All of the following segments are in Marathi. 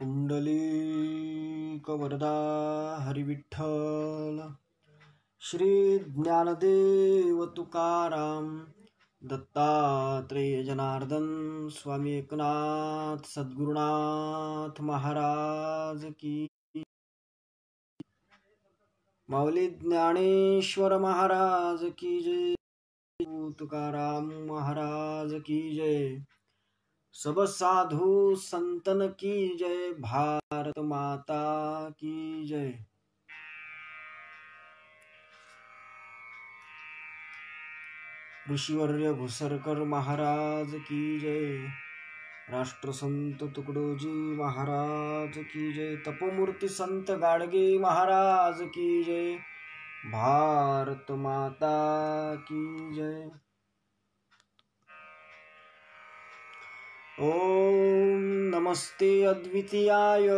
पुंडलिक वरदा हरिविठ्ठल श्री ज्ञानदेव तुकाराम दत्तात्रेय जनार्दन स्वामी एकनाथ सद्गुरुनाथ महाराज की माऊली ज्ञानेश्वर महाराज की जय। तुकाराम महाराज की जय। सब साधु संतन की जय। भारत माता की जय। ऋषिवर्य घुसरकर महाराज की जय। राष्ट्रसंत तुकडोजी महाराज की जय। तपोमूर्ती संत गाडगे महाराज की जय। भारत माता की जय। ओम नमस्ते अद्वितीयाय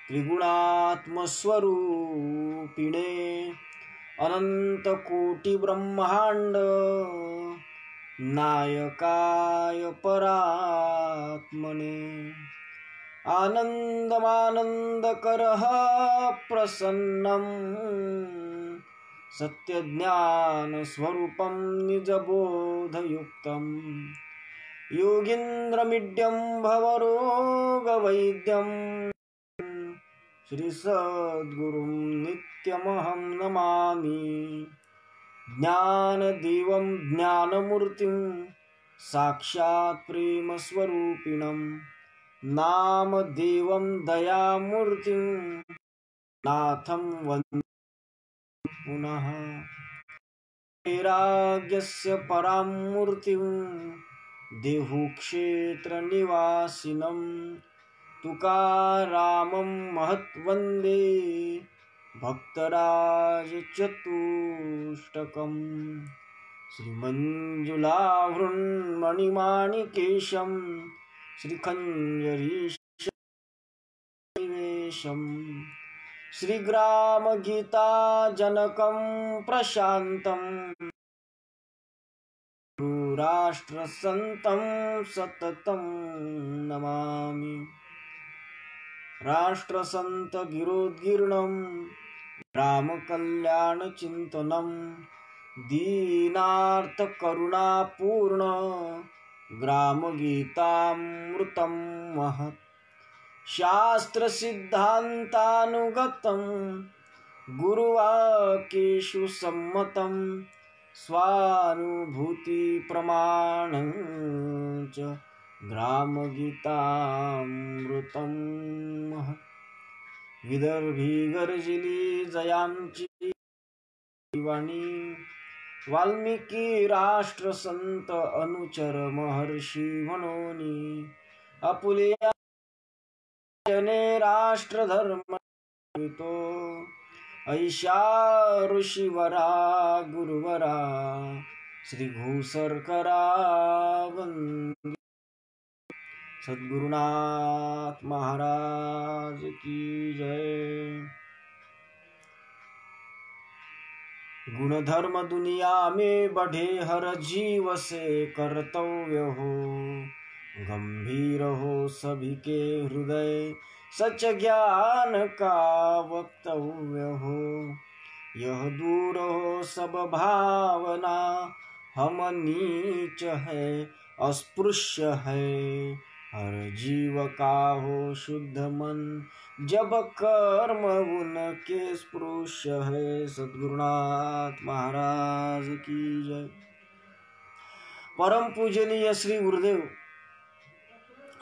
त्रिगुणात्मस्वरूपिणे अनंत कोटि ब्रह्मांड नायकाय परात्मने आनंदमानंदकरः प्रसन्नं सत्यज्ञान स्वरूपं निजबोधयुक्तं योगीन्द्रमीड्यं भवरोगवैद्यं श्री सद्गुरुं नित्यमहं नमामि। ज्ञानदेवं ज्ञानमूर्तिं साक्षात् प्रेमस्वरूपिणं नामदेवं दयामूर्तिं नाथं वन्दे पुनः। वैराग्यस्य परां मूर्तिं देहुक्षेत्रनिवासिनं तुकारामं महद्वन्दे भक्तराजचतुष्टकम् श्रीमञ्जुलाभृन्मणिमाणिकेशं श्रीखञ्जरीशं श्रीग्रामगीताजनकं प्रशान्तं राष्ट्रसन्तं सततं नमामि। राष्ट्रसंत गिरोद्गीर्णं रामकल्याणचिन्तनं दीनार्तकरुणापूर्ण ग्रामगीतामृतं महत् शास्त्रसिद्धान्तानुगतं गुरुवाक्येषु सम्मतं स्वानुभूतिप्रमाणं च ग्रामगीतामृतं महत्। विदर्भी गर्जिली जयांची वाणी वाल्मिकी राष्ट्रसंत अनुचर महर्षी म्हणोनी आपुल्या जने राष्ट्रधर्म तो ऐशा ऋषीवरा गुरुवरा श्री घुसरकरा वंदे सद्गुरुनाथ महाराज की जय। गुणधर्म दुनिया में बढ़े हर जीव से कर्तव्य हो गंभीर हो सभी के हृदय सच ज्ञान का वक्तव्य हो। यह दूर हो सब भावना हम नीच है अस्पृश्य है हर जीव का हो शुद्ध मन जब कर्म उनके स्पृश्य है। सद्गुरुनाथ महाराज की जय। परम पूजनीय श्री गुरुदेव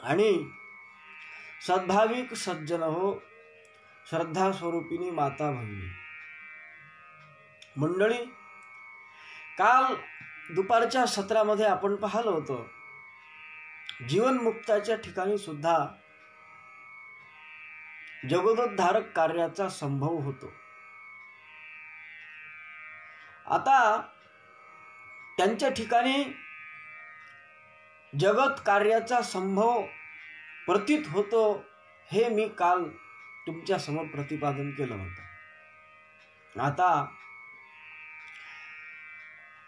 आणि सद्भाविक सज्जन हो श्रद्धा स्वरूपिणी माता भगिनी मंडळी, काल दुपारच्या सत्रामध्ये आपण पाहिलं होतं जीवनमुक्ताच्या ठिकाणी सुद्धा जगदोद्धारक कार्याचा संभव होतो। आता त्यांच्या ठिकाणी जगत कार्याचा संभव प्रतीत होतो हे मी काल तुमच्या समोर प्रतिपादन केलं होतं। आता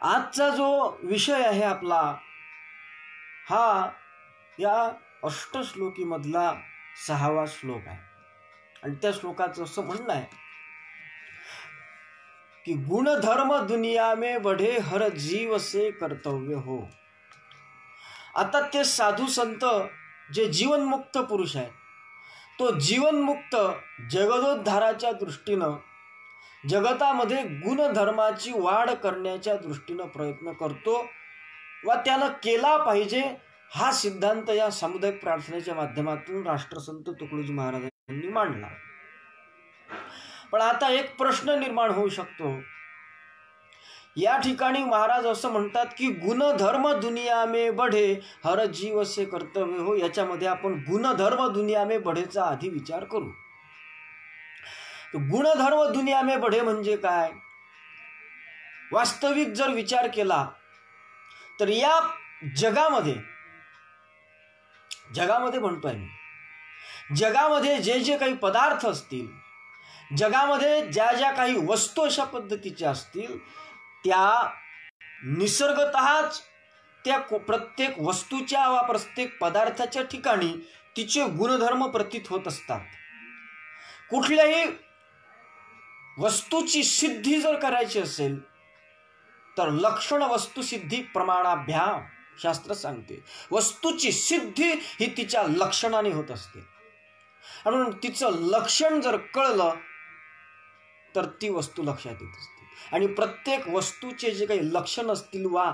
आजचा जो विषय आहे आपला हा या अष्टश्लोकी मधला 6वा श्लोक आहे. आणि त्या श्लोकाचं असं म्हणणं आहे की गुणधर्म दुनिया में बढ़े हर जीव से कर्तव्य हो. आता ते साधू संत जे जीवनमुक्त पुरुष आहे, तो जीवनमुक्त जगदोद्धाराच्या दृष्टीनं जगतामध्ये गुणधर्माची वाढ करण्याच्या दृष्टीनं प्रयत्न करतो व त्यानं केला पाहिजे, हा सिद्धांत या सामुदायिक प्रार्थनेच्या माध्यमातून राष्ट्रसंत तुकडोजी महाराजांनी मांडला. पण आता एक प्रश्न निर्माण होऊ शकतो. या ठिकाणी महाराज असं म्हणतात की गुणधर्म दुनिया में बढ़े हर जीव से कर्तव्य हो. याच्यामध्ये आपण गुणधर्म दुनिया में बढ़ेचा आधी विचार करू. गुणधर्म दुनिया में बढ़े म्हणजे काय? वास्तविक जर विचार केला तर या जगामध्ये म्हणतोय मी, जगामध्ये जे जे काही पदार्थ असतील, जगामध्ये ज्या ज्या काही वस्तू अशा पद्धतीच्या असतील, त्या निसर्गतःच त्या प्रत्येक वस्तूच्या वा प्रत्येक पदार्थाच्या ठिकाणी तिचे गुणधर्म प्रतीत होत असतात. कुठल्याही वस्तूची सिद्धी जर करायची असेल तर लक्षण वस्तुसिद्धी प्रमाणाभ्याम शास्त्र सांगते. वस्तूची सिद्धी ही तिच्या लक्षणाने होत असते. म्हणून तिचं लक्षण जर कळलं तर ती वस्तू लक्षात येत असते. आणि प्रत्येक वस्तूचे जे काही लक्षण असतील वा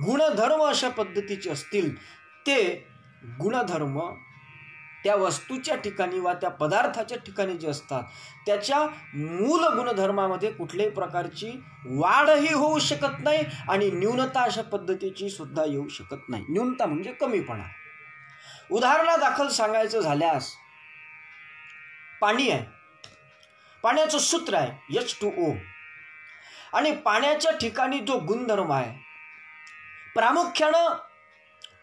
गुणधर्म अशा पद्धतीचे असतील, ते गुणधर्म त्या वस्तूच्या ठिकाणी वा त्या पदार्थाच्या ठिकाणी जे असतात त्याच्या मूल गुणधर्मामध्ये कुठल्याही प्रकारची वाढही होऊ शकत नाही आणि न्यूनता अशा पद्धतीची सुद्धा येऊ शकत नाही. न्यूनता म्हणजे कमीपणा. उदाहरणादाखल सांगायचं झाल्यास, पाणी आहे, पाण्याचं सूत्र आहे H2O, आणि पाण्याच्या ठिकाणी जो गुणधर्म आहे, प्रामुख्यानं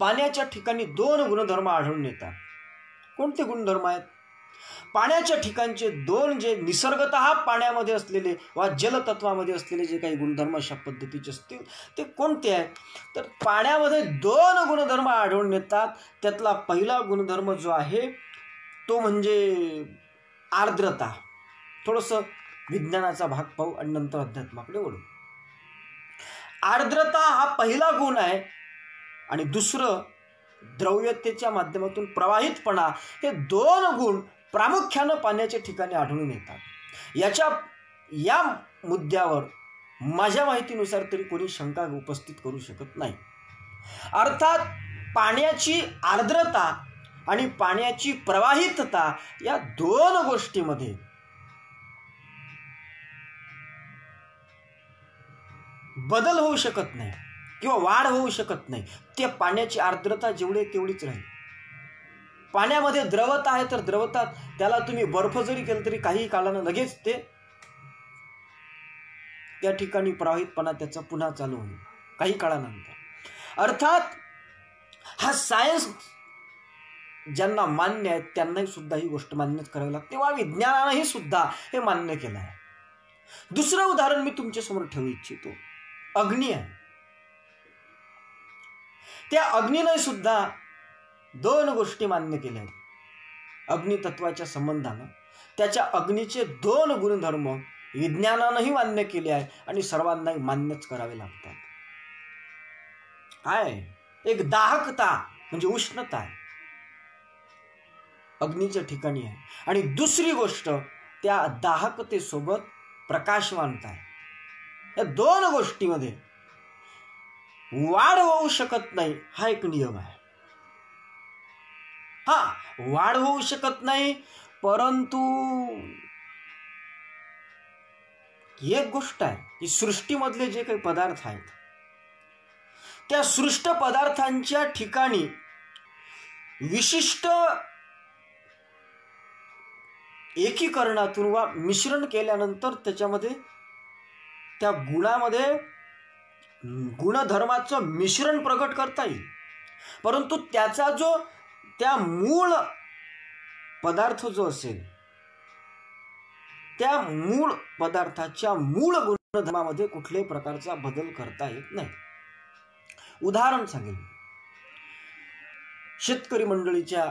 पाण्याच्या ठिकाणी 2 गुणधर्म आढळून येतात. कोणते गुणधर्म आहेत? पाण्याच्या ठिकाणचे 2 जे निसर्गतः पाण्यामध्ये असलेले वा जलतत्वामध्ये असलेले जे काही गुणधर्म अशा पद्धतीचे असतील ते कोणते आहेत? तर पाण्यामध्ये 2 गुणधर्म आढळून येतात. त्यातला पहिला गुणधर्म जो आहे तो म्हणजे आर्द्रता. थोडंसं विज्ञानाचा भाग पाहू आणि नंतर अध्यात्माकडे वळू. आर्द्रता हा पहिला गुण आहे. आणि दुसरं द्रव्यतेच्या माध्यमातून प्रवाहितपणा, हे 2 गुण प्रामुख्यानं पाण्याच्या ठिकाणी आढळून येतात. या मुद्द्यावर माझ्या माहितीनुसार तरी कोणी शंका उपस्थित करू शकत नाही. अर्थात पाण्याची आर्द्रता आणि पाण्याची प्रवाहितता या 2 गोष्टीमध्ये बदल होऊ शकत नाही किंवा वाढ होऊ शकत नाही. ते पाण्याची आर्द्रता जेवढी तेवढीच राहील. पाण्यामध्ये द्रवता आहे तर द्रवता, त्याला तुम्ही बर्फ जरी केलं तरी काही काळानं लगेच ते त्या ठिकाणी प्रवाहितपणा त्याचा पुन्हा चालू होईल काही काळानंतर. अर्थात हा सायन्स ज्यांना मान्य आहे त्यांनाही सुद्धा ही गोष्ट मान्यच करावी लागते वा विज्ञानानेही सुद्धा हे मान्य केलं आहे. दुसरं उदाहरण मी तुमच्या समोर ठेवू इच्छितो. अग्नी आहे. त्या अग्नीने सुद्धा 2 गोष्टी मान्य केल्या आहेत. अग्नितत्वाच्या संबंधानं त्याच्या अग्नीचे 2 गुणधर्म विज्ञानानेही मान्य केले आहे आणि सर्वांनाही मान्यच करावे लागतात. काय? एक दाहकता म्हणजे उष्णता आहे, अग्नीच्या ठिकाणी आहे. आणि दुसरी गोष्ट त्या दाहकतेसोबत प्रकाशमानता आहे. या 2 गोष्टीमध्ये वाढ होऊ शकत नाही हा एक नियम आहे. वाढ होऊ शकत नाही, परंतु एक गोष्ट आहे की सृष्टीमधले जे काही पदार्थ आहेत त्या सृष्ट पदार्थांच्या ठिकाणी विशिष्ट एकीकरणातून वा मिश्रण केल्यानंतर त्याच्यामध्ये त्या गुणामध्ये गुणधर्माचं मिश्रण प्रगट करता येईल. परंतु त्याचा जो त्या मूळ पदार्थ जो असेल त्या मूळ पदार्थाच्या मूळ गुणधर्मामध्ये कुठल्याही प्रकारचा बदल करता येत नाही. उदाहरण सांगेन. शेतकरी मंडळीच्या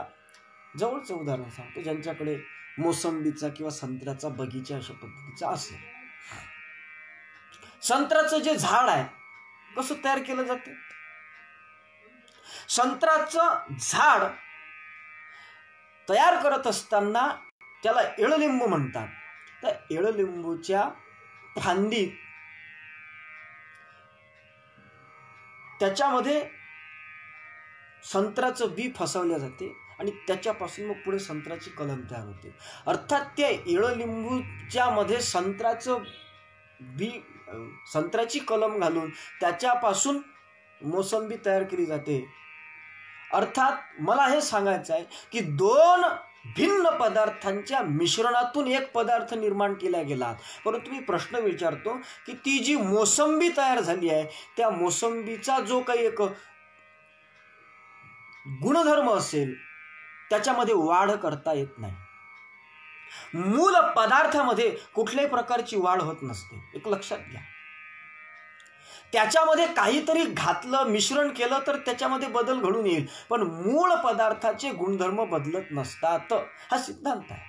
जवळचं उदाहरण सांगतो, ज्यांच्याकडे मोसंबीचा किंवा संत्र्याचा बगीचा अशा पद्धतीचा असेल. संत्र्याचं जे झाड आहे कसं तयार केलं जाते? संत्र्याचं झाड तयार करत असताना त्याला एळलिंबू म्हणतात. त्या एळलिंबूच्या फांदीत त्याच्यामध्ये संत्र्याचं बी फसवले जाते आणि त्याच्यापासून मग पुढे संत्र्याची कलम तयार होते. अर्थात त्या एळलिंबूच्या मध्ये संत्र्याचं बी, संत्र्याची कलम घालून त्याच्यापासून मोसंबी तयार केली जाते. अर्थात मला हे सांगायचं आहे की दोन भिन्न पदार्थांच्या मिश्रणातून एक पदार्थ निर्माण केला गेला. परंतु मी प्रश्न विचारतो की ती जी मोसंबी तयार झाली आहे त्या मोसंबीचा जो काही एक गुणधर्म असेल त्याच्यामध्ये वाढ करता येत नाही. मूल पदार्थामध्ये कुठल्याही प्रकारची वाढ होत नसते, एक लक्षात घ्या. त्याच्यामध्ये काहीतरी घातलं, मिश्रण केलं तर त्याच्यामध्ये बदल घडून येईल, पण मूळ पदार्थाचे गुणधर्म बदलत नसतात. हा सिद्धांत आहे.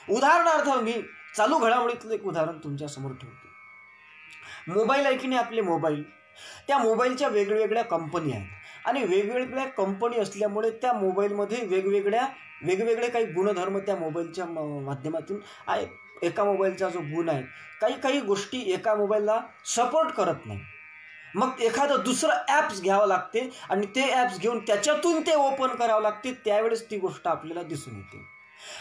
उदाहरणार्थ मी चालू घडामोडीतलं एक उदाहरण तुमच्या समोर ठेवतो. मोबाईल आहे की नाही आपले मोबाईल, त्या मोबाईलच्या वेगवेगळ्या कंपनी आहेत आणि वेगवेगळ्या कंपनी असल्यामुळे त्या मोबाईलमध्ये वेगवेगळे काही गुणधर्म त्या मोबाईलच्या माध्यमातून आहेत. एका मोबाईलचा जो गुण आहे, काही गोष्टी एका मोबाईलला सपोर्ट करत नाही, मग एखादं दुसरं ॲप्स घ्यावं लागते आणि ते ॲप्स घेऊन त्याच्यातून ते ओपन करावं लागते, त्यावेळेस ती गोष्ट आपल्याला दिसून येते.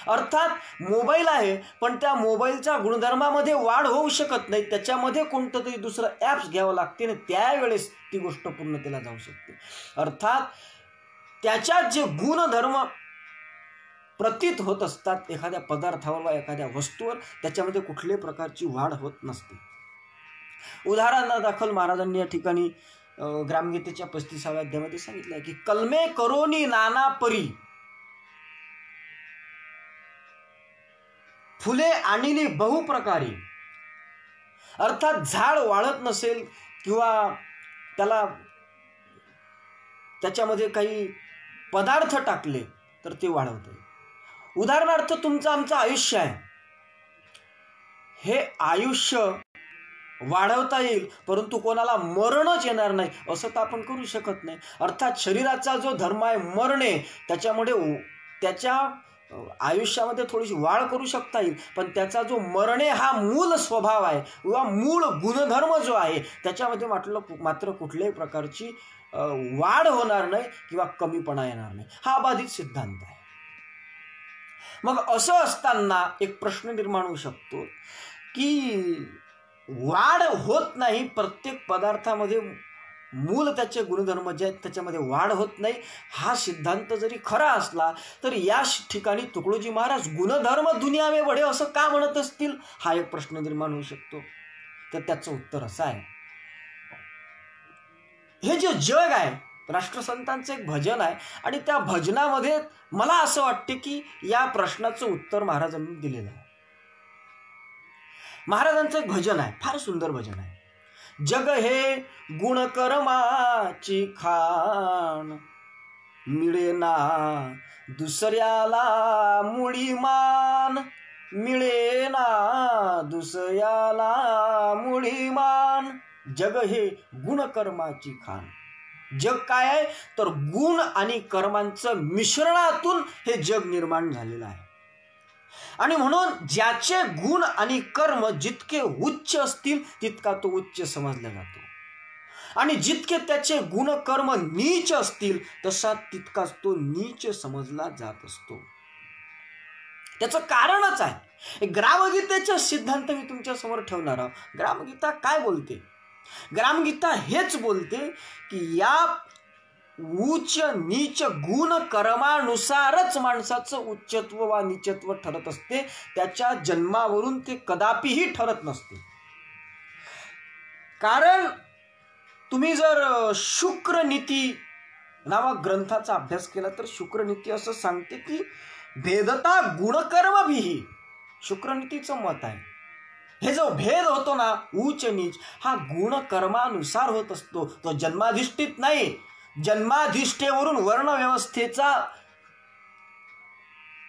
अर्थात मोबाईल आहे पण त्या मोबाईलच्या गुणधर्मामध्ये वाढ होऊ शकत नाही, त्याच्यामध्ये कोणतं तरी दुसरं ॲप्स घ्यावं लागते आणि त्यावेळेस ती गोष्ट पूर्णतेला जाऊ शकते. अर्थात त्याच्यात जे गुणधर्म प्रतीत होत असतात एखाद्या पदार्थावर वा एखाद्या वस्तूवर, त्याच्यामध्ये कुठल्याही प्रकारची वाढ होत नसते. उदाहरणादाखल महाराजांनी या ठिकाणी ग्रामगीतेच्या 35व्या अध्यायामध्ये सांगितलं आहे की कलमे करोनी नाना परी, फुले आणिली बहुप्रकारी. अर्थात झाड वाढत नसेल किंवा त्याच्यामध्ये काही पदार्थ टाकले तर ते वाढवते. उदाहरणार्थ तुमचं आमचं आयुष्य आहे, हे आयुष्य वाढवता येईल परंतु कोणाला मरणच येणार नाही असं तर आपण करू शकत नाही. अर्थात शरीराचा जो धर्म आहे मरणे, त्याच्यामुळे त्याच्या आयुष्यामध्ये थोडीशी वाढ करू शकता येईल, पण त्याचा जो मरणे हा मूळ स्वभाव आहे किंवा मूळ गुणधर्म जो आहे त्याच्यामध्ये मात्र कुठल्याही प्रकारची वाढ होणार नाही किंवा कमीपणा येणार नाही. हा बाधित सिद्धांत आहे. मग असं असताना एक प्रश्न निर्माण होऊ शकतो की वाढ होत नाही, प्रत्येक पदार्थामध्ये मूल त्याचे गुणधर्म जे आहेत त्याच्यामध्ये वाढ होत नाही, हा सिद्धांत जरी खरा असला तरी या ठिकाणी तुकडोजी महाराज गुणधर्म दुनिया में बढे असं का म्हणत असतील, हा एक प्रश्न निर्माण होऊ शकतो. तर त्याचं उत्तर असं आहे, हे जे जग आहे राष्ट्रसंतांचं एक भजन आहे आणि त्या भजनामध्ये मला असं वाटते की या प्रश्नाचं उत्तर महाराजांनी दिलेलं आहे. महाराजांचं एक भजन आहे, फार सुंदर भजन आहे. जग हे गुणकर्माची खाण, मिळेना दुसऱ्याला मुळी मान, मिळेना दुसऱ्याला मुळी मान. जग हे गुणकर्माची खाण. जग काय आहे तर गुण आणि कर्मांचं मिश्रणातून हे जग निर्माण झालेलं आहे. आणि म्हणून ज्याचे गुण आणि कर्म जितके उच्च असतील तितका तो उच्च समजला जातो आणि जितके त्याचे गुण कर्म नीच असतील तसा तितकाच तो नीच समजला जात असतो. त्याचं कारणच आहे. ग्रामगीतेचा सिद्धांत मी तुमच्या समोर ठेवणार आहोत. ग्रामगीता काय बोलते? ग्रामगीता हेच बोलते की या उच्च नीच गुण कर्मानुसारच माणसाचं उच्चत्व वा नीचत्व ठरत असते, त्याच्या जन्मावरून ते कदापिही ठरत नसते. कारण तुम्ही जर शुक्रनीती नामक ग्रंथाचा अभ्यास केला तर शुक्रनीती असं सांगते की भेदता गुणकर्मभिही. शुक्रनीतीचं मत आहे हे जो भेद होतो ना उच्च नीच, हा गुणकर्मानुसार होत असतो, तो जन्माधिष्ठित नाही. जन्माधिष्ठेवरून वर्णव्यवस्थेचा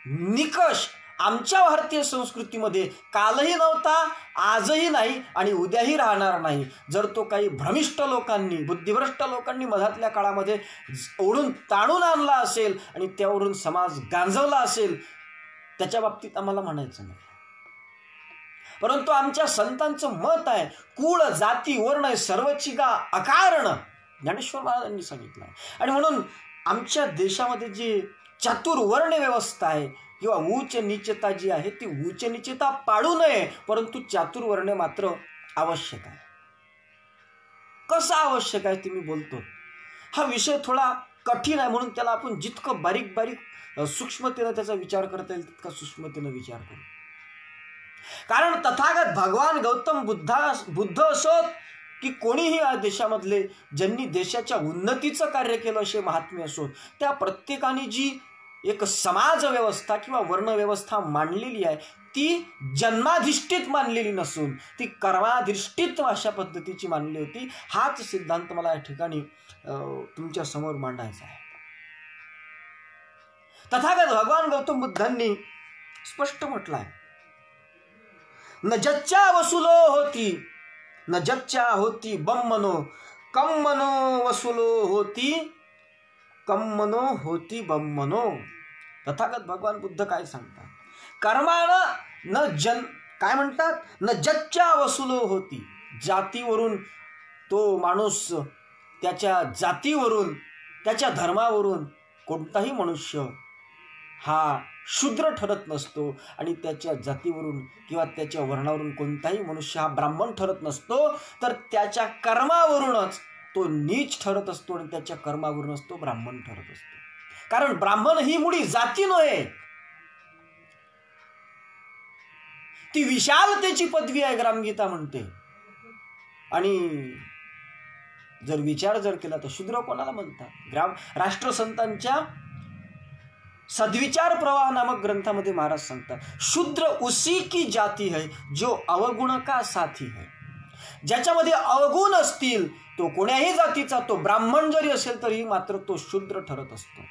निकष आमच्या भारतीय संस्कृतीमध्ये कालही नव्हता, आजही नाही आणि उद्याही राहणार नाही. जर तो काही भ्रमिष्ठ लोकांनी, बुद्धिभ्रष्ट लोकांनी मधातल्या काळामध्ये ओढून ताणून आणला असेल आणि त्यावरून समाज गांजवला असेल, त्याच्या बाबतीत आम्हाला म्हणायचं नाही. परंतु आमच्या संतांचं मत आहे, कुळ जाती वर्ण सर्वची गा अकारण, ज्ञानेश्वर महाराजांनी सांगितलं आहे. आणि म्हणून आमच्या देशामध्ये जी चातुर्वर्ण व्यवस्था आहे किंवा उच्च नीचता जी आहे, ती उच्च नीचता पाळू नये, परंतु चातुर्वर्ण मात्र आवश्यक आहे. कसं आवश्यक आहे ते मी बोलतो. हा विषय थोडा कठीण आहे, म्हणून त्याला आपण जितकं बारीक बारीक सूक्ष्मतेनं त्याचा विचार करता येईल तितका सूक्ष्मतेनं विचार करू. कारण तथागत भगवान गौतम बुद्ध असोत की कोणीही या देशामधले ज्यांनी देशाच्या उन्नतीचं कार्य केलं असे महात्मे असोत, त्या प्रत्येकाने जी एक समाज व्यवस्था किंवा वर्ण व्यवस्था मांडलेली आहे, ती जन्माधिष्ठित मानलेली नसून ती कर्माधिष्ठित अशा पद्धतीची मानली होती. हाच सिद्धांत मला या ठिकाणी तुमच्या समोर मांडायचा आहे. तथागत भगवान गौतम बुद्धांनी स्पष्ट म्हटलं आहे, न जच्चा वसुलो होती, न जच्चा होती बम्मनो, कम मनो वसुलो होती, कम मनो होती बम्मनो. तथागत भगवान बुद्ध काय सांगतात, कर्मानं न काय म्हणतात, न जच्चा वसुलो होती. जातीवरून तो माणूस, त्याच्या जातीवरून, त्याच्या धर्मावरून कोणताही मनुष्य हा शूद्र ठरत नसतो आणि त्याच्या जातीवरून किंवा त्याच्या वर्णावरून कोणताही मनुष्य हा ब्राह्मण ठरत नसतो, तर त्याच्या कर्मावरूनच तो नीच ठरत असतो आणि त्याच्या कर्मावरूनच तो ब्राह्मण ठरत असतो. कारण ब्राह्मण ही मुळी जाती नव्हे, ती विशालतेची पदवी आहे, ग्रामगीता म्हणते. आणि जर विचार जर केला तर शूद्र कोणाला म्हणतात? राष्ट्रसंतांच्या सद्विचार प्रवाह नामक ग्रंथामध्ये महाराज सांगतात, शूद्र उसी की जाती है जो अवगुण का साथी है. ज्याच्यामध्ये अवगुण असतील तो कोण्याही जातीचा, तो ब्राह्मण जरी असेल तरी मात्र तो शूद्र ठरत असतो.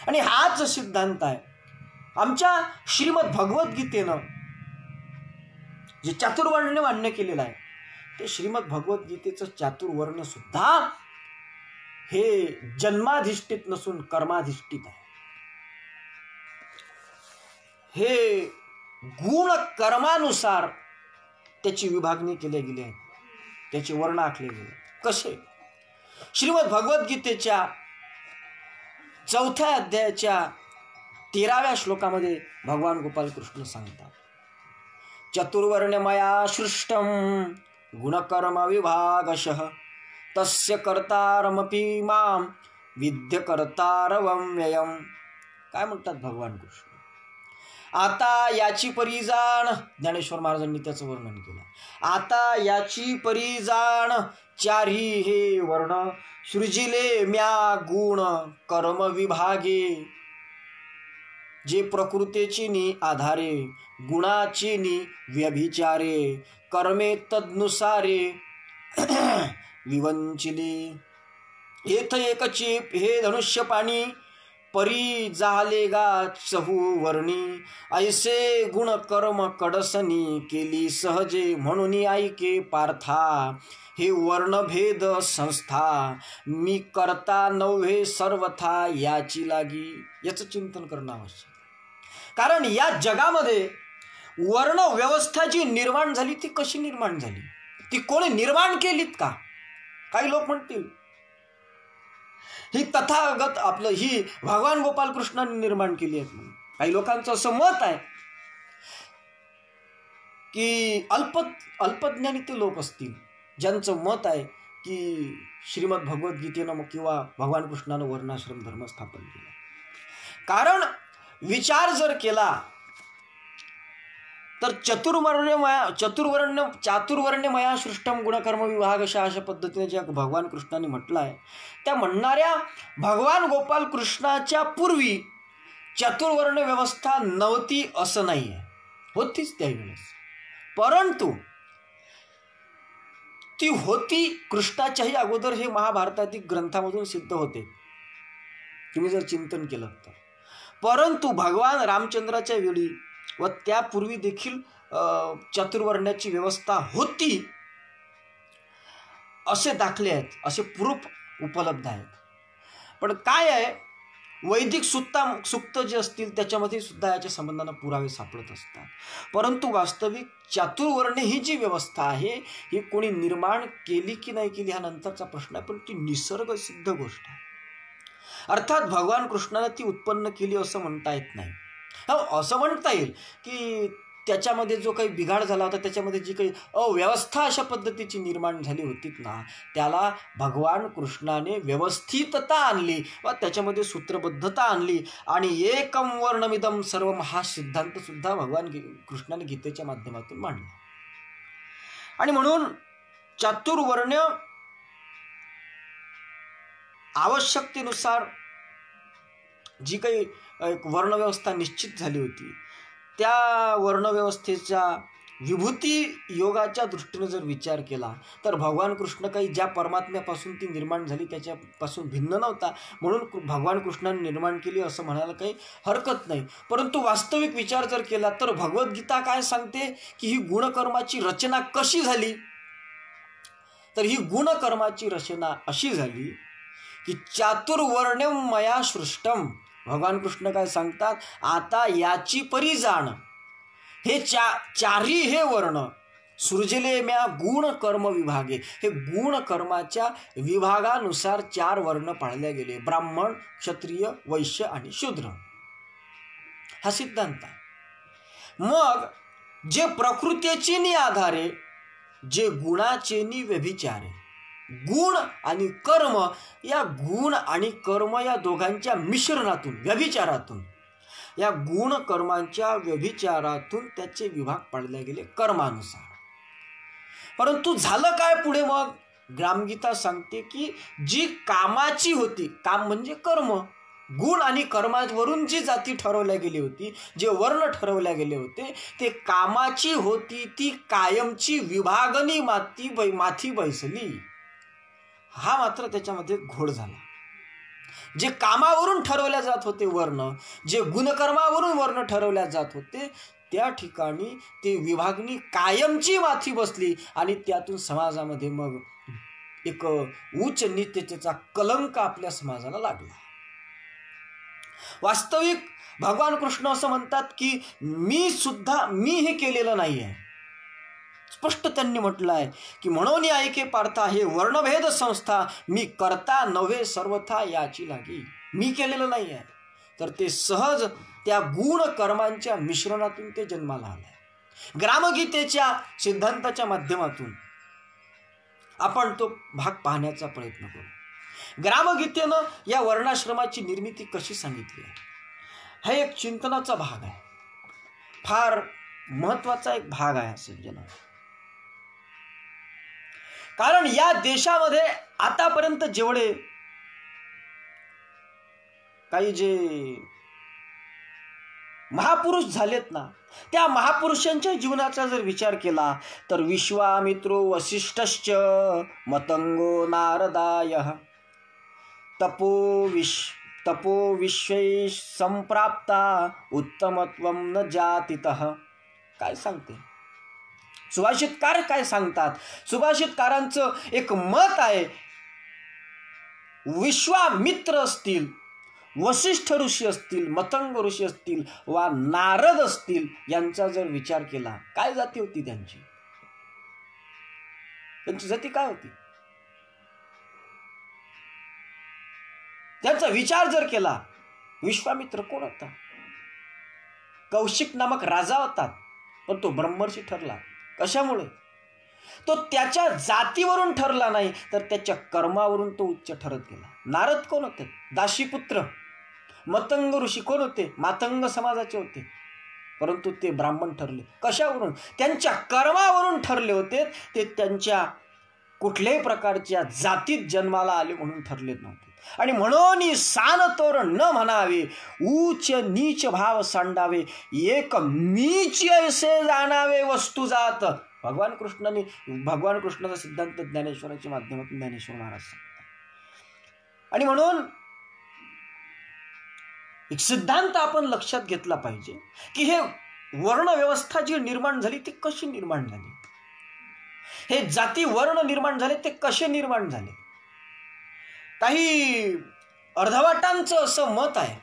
आणि हाच सिद्धांत आहे आमच्या श्रीमद भगवद्गीतेनं जे चातुर्वर्ण मान्य केलेलं आहे. ते श्रीमद भगवद्गीतेचं चातुर्वर्ण सुद्धा हे जन्माधिष्ठित नसून कर्माधिष्ठित आहे. हे गुण कर्मानुसार त्याची विभागणी केली गेली आहे, त्याचे वर्ण आखले गेले. कसे? श्रीमद भगवद्गीतेच्या 4थ्या अध्यायाच्या 13व्या श्लोकामध्ये भगवान गोपाल कृष्ण सांगतात, चतुर्वर्ण्यमया सृष्टम गुणकर्म विभागशः तस्य कर्तारमपि मां विद्य कर्तारवम्ययम्. काय म्हणतात भगवान कृष्ण? आता याची परी जाण, ज्ञानेश्वर महाराजांनी त्याचं वर्णन केलं. आता याची परी जाण, चारी हे वर्ण सृजिले म्या गुण कर्म विभागे. जे प्रकृतीची नि आधारे, गुणाची नि व्यभिचारे, कर्मे तदनुसारे विवंचिले. हेथ एकची हे धनुष्य पाणी, परी जाले गा चहू वर्णी. ऐसे गुण कर्म कडसनी, केली सहजे म्हणून ऐके पार्था. हे वर्णभेद संस्था, मी करता नव्हे सर्वथा याची लागी. याचं चिंतन करणं आवश्यक. कारण या जगामध्ये वर्ण व्यवस्था जी निर्माण झाली ती कशी निर्माण झाली? ती कोणी निर्माण केलीत का? काही लोक म्हणतील ही तथागत ही भगवान गोपाल कृष्णांनी निर्माण केली आहे म्हणून. काही लोकांचं असं मत आहे की अल्पज्ञानी ते लोक असतील ज्यांचं मत आहे की श्रीमद भगवद्गीतेनं किंवा भगवान कृष्णानं वर्णाश्रम धर्म स्थापन केला. कारण विचार जर केला तर चातुर्वर्ण्यमया सृष्टम गुणकर्म विभाग अशा पद्धतीने ज्या भगवान कृष्णाने म्हटलं आहे, त्या म्हणणाऱ्या भगवान गोपाल कृष्णाच्या पूर्वी चातुर्वर्ण व्यवस्था नव्हती असं नाही आहे, होतीच त्यावेळेस. परंतु ती होती कृष्णाच्याही अगोदर, हे महाभारतातील ग्रंथामधून सिद्ध होते तुम्ही जर चिंतन केलं तर. परंतु भगवान रामचंद्राच्या वेळी व त्यापूर्वी देखील चातुर्वर्ण्याची व्यवस्था होती असे दाखले आहेत, असे प्रूफ उपलब्ध आहेत. पण काय आहे, वैदिक सुक्त जे असतील त्याच्यामध्ये सुद्धा याच्या संबंधाने पुरावे सापडत असतात. परंतु वास्तविक चातुर्वर्ण ही जी व्यवस्था आहे ही कोणी निर्माण केली की नाही केली हा नंतरचा प्रश्न आहे, पण ती निसर्गसिद्ध गोष्ट आहे. अर्थात भगवान कृष्णाने ती उत्पन्न केली असं म्हणता येत नाही. असं म्हणता येईल की त्याच्यामध्ये जो काही बिघाड झाला होता, त्याच्यामध्ये जी काही अव्यवस्था अशा पद्धतीची निर्माण झाली होती ना, त्याला भगवान कृष्णाने व्यवस्थितता आणली व त्याच्यामध्ये सूत्रबद्धता आणली. आणि एकम वर्णमिदम सर्वम हा सिद्धांत सुद्धा भगवान कृष्णाने गीतेच्या माध्यमातून मांडला. आणि म्हणून चातुर्वर्ण आवश्यकतेनुसार जी काही एक वर्णव्यवस्था निश्चित झाली होती, त्या वर्णव्यवस्थेच्या विभूती योगाच्या दृष्टीने जर विचार केला तर भगवान कृष्ण काही ज्या परमात्म्यापासून ती निर्माण झाली त्याच्यापासून भिन्न नव्हता, म्हणून भगवान कृष्णाने निर्माण केली असं म्हणायला काही हरकत नाही. परंतु वास्तविक विचार जर केला तर भगवद्गीता काय सांगते की ही गुणकर्माची रचना कशी झाली, तर ही गुणकर्माची रचना अशी झाली की चातुर्वर्ण्यम मया सृष्टम. भगवान कृष्ण काय सांगतात, आता याची परी जाण, हे चारी हे वर्ण सृजले म्या गुण कर्म विभागे. हे गुण कर्माच्या विभागानुसार 4 वर्ण पाळले गेले, ब्राह्मण, क्षत्रिय, वैश्य आणि शूद्र. हा सिद्धांत आहे. मग जे प्रकृतीची नि आधारे, जे गुणाचे नि व्यभिचारे, गुण आणि कर्म, या गुण आणि कर्म या दोघांच्या मिश्रणातून, व्यभिचारातून, या गुण कर्मांच्या व्यभिचारातून त्याचे विभाग पाडले गेले कर्मानुसार. परंतु झालं काय पुढे? मग ग्रामगीता सांगते की जी कामाची होती, काम म्हणजे कर्म, गुण आणि कर्मावरून जी जाती ठरवल्या गेली होती, जे वर्ण ठरवल्या गेले होते, ते कामाची होती ती कायमची विभागणी माथी बैसली. हा मात्र त्याच्यामध्ये घोळ झाला. जे कामावरून ठरवल्या जात होते वर्ण, जे गुणकर्मावरून वर्ण ठरवल्या जात होते, त्या ठिकाणी ती विभागणी कायमची माथी बसली आणि त्यातून समाजामध्ये मग एक उच्च नीचतेचा कलंक आपल्या समाजाला लागला. वास्तविक भगवान कृष्ण असं म्हणतात की मी हे केलेलं नाही आहे. स्पष्ट त्यांनी म्हटलं आहे की म्हणून ऐके पार्था, हे वर्णभेद संस्था मी करता नव्हे सर्वथा याची लागी. मी केलेलं नाही आहे, तर ते सहज त्या गुण कर्मांच्या मिश्रणातून ते जन्माला आलंय. ग्रामगीतेच्या सिद्धांताच्या माध्यमातून आपण तो भाग पाहण्याचा प्रयत्न करू. ग्रामगीतेनं या वर्णाश्रमाची निर्मिती कशी सांगितली आहे, हा एक चिंतनाचा भाग आहे, फार महत्वाचा एक भाग आहे सज्जन. कारण या देशामध्ये आतापर्यंत जेवढे काही जे महापुरुष झालेत ना, त्या महापुरुषांच्या जीवनाचा जर विचार केला तर विश्वामित्रो वसिष्ठश्च मतंगो नारदायः तपो विश्वै संप्राप्ता उत्तमत्वं न जातितः. काय सांगते सुभाषितकार? काय सांगतात सुभाषितकारांचं एक मत आहे, विश्वामित्र असतील, वसिष्ठ ऋषी असतील, मतंग ऋषी असतील वा नारद असतील, यांचा जर विचार केला, काय जाती होती त्यांची जाती काय होती, त्यांचा विचार जर केला, विश्वामित्र कोण होता? कौशिक नामक राजा होता, पण तो ब्रह्मर्षी ठरला. कशामुळे? तो त्याच्या जातीवरून ठरला नाही, तर त्याच्या कर्मावरून तो उच्च ठरत गेला. नारद कोण होते? दाशीपुत्र. मतंग ऋषी कोण होते? मातंग समाजाचे होते, परंतु ते ब्राह्मण ठरले. कशावरून? त्यांच्या कर्मावरून ठरले होते. ते त्यांच्या कुठल्याही प्रकारच्या जातीत जन्माला आले म्हणून ठरले नव्हते. आणि म्हणून सान तोर न म्हणावे, उच्च नीच भाव सांडावे, एक मीच ऐसे जाणावे वस्तू जात. भगवान कृष्णाचा सिद्धांत ज्ञानेश्वराच्या माध्यमातून ज्ञानेश्वर महाराज सांगतात. आणि म्हणून एक सिद्धांत आपण लक्षात घेतला पाहिजे की हे वर्ण व्यवस्था जी निर्माण झाली ती कशी निर्माण झाली, हे जाती वर्ण निर्माण झाले ते कसे निर्माण झाले. काही अर्धवाटांचं असं मत आहे,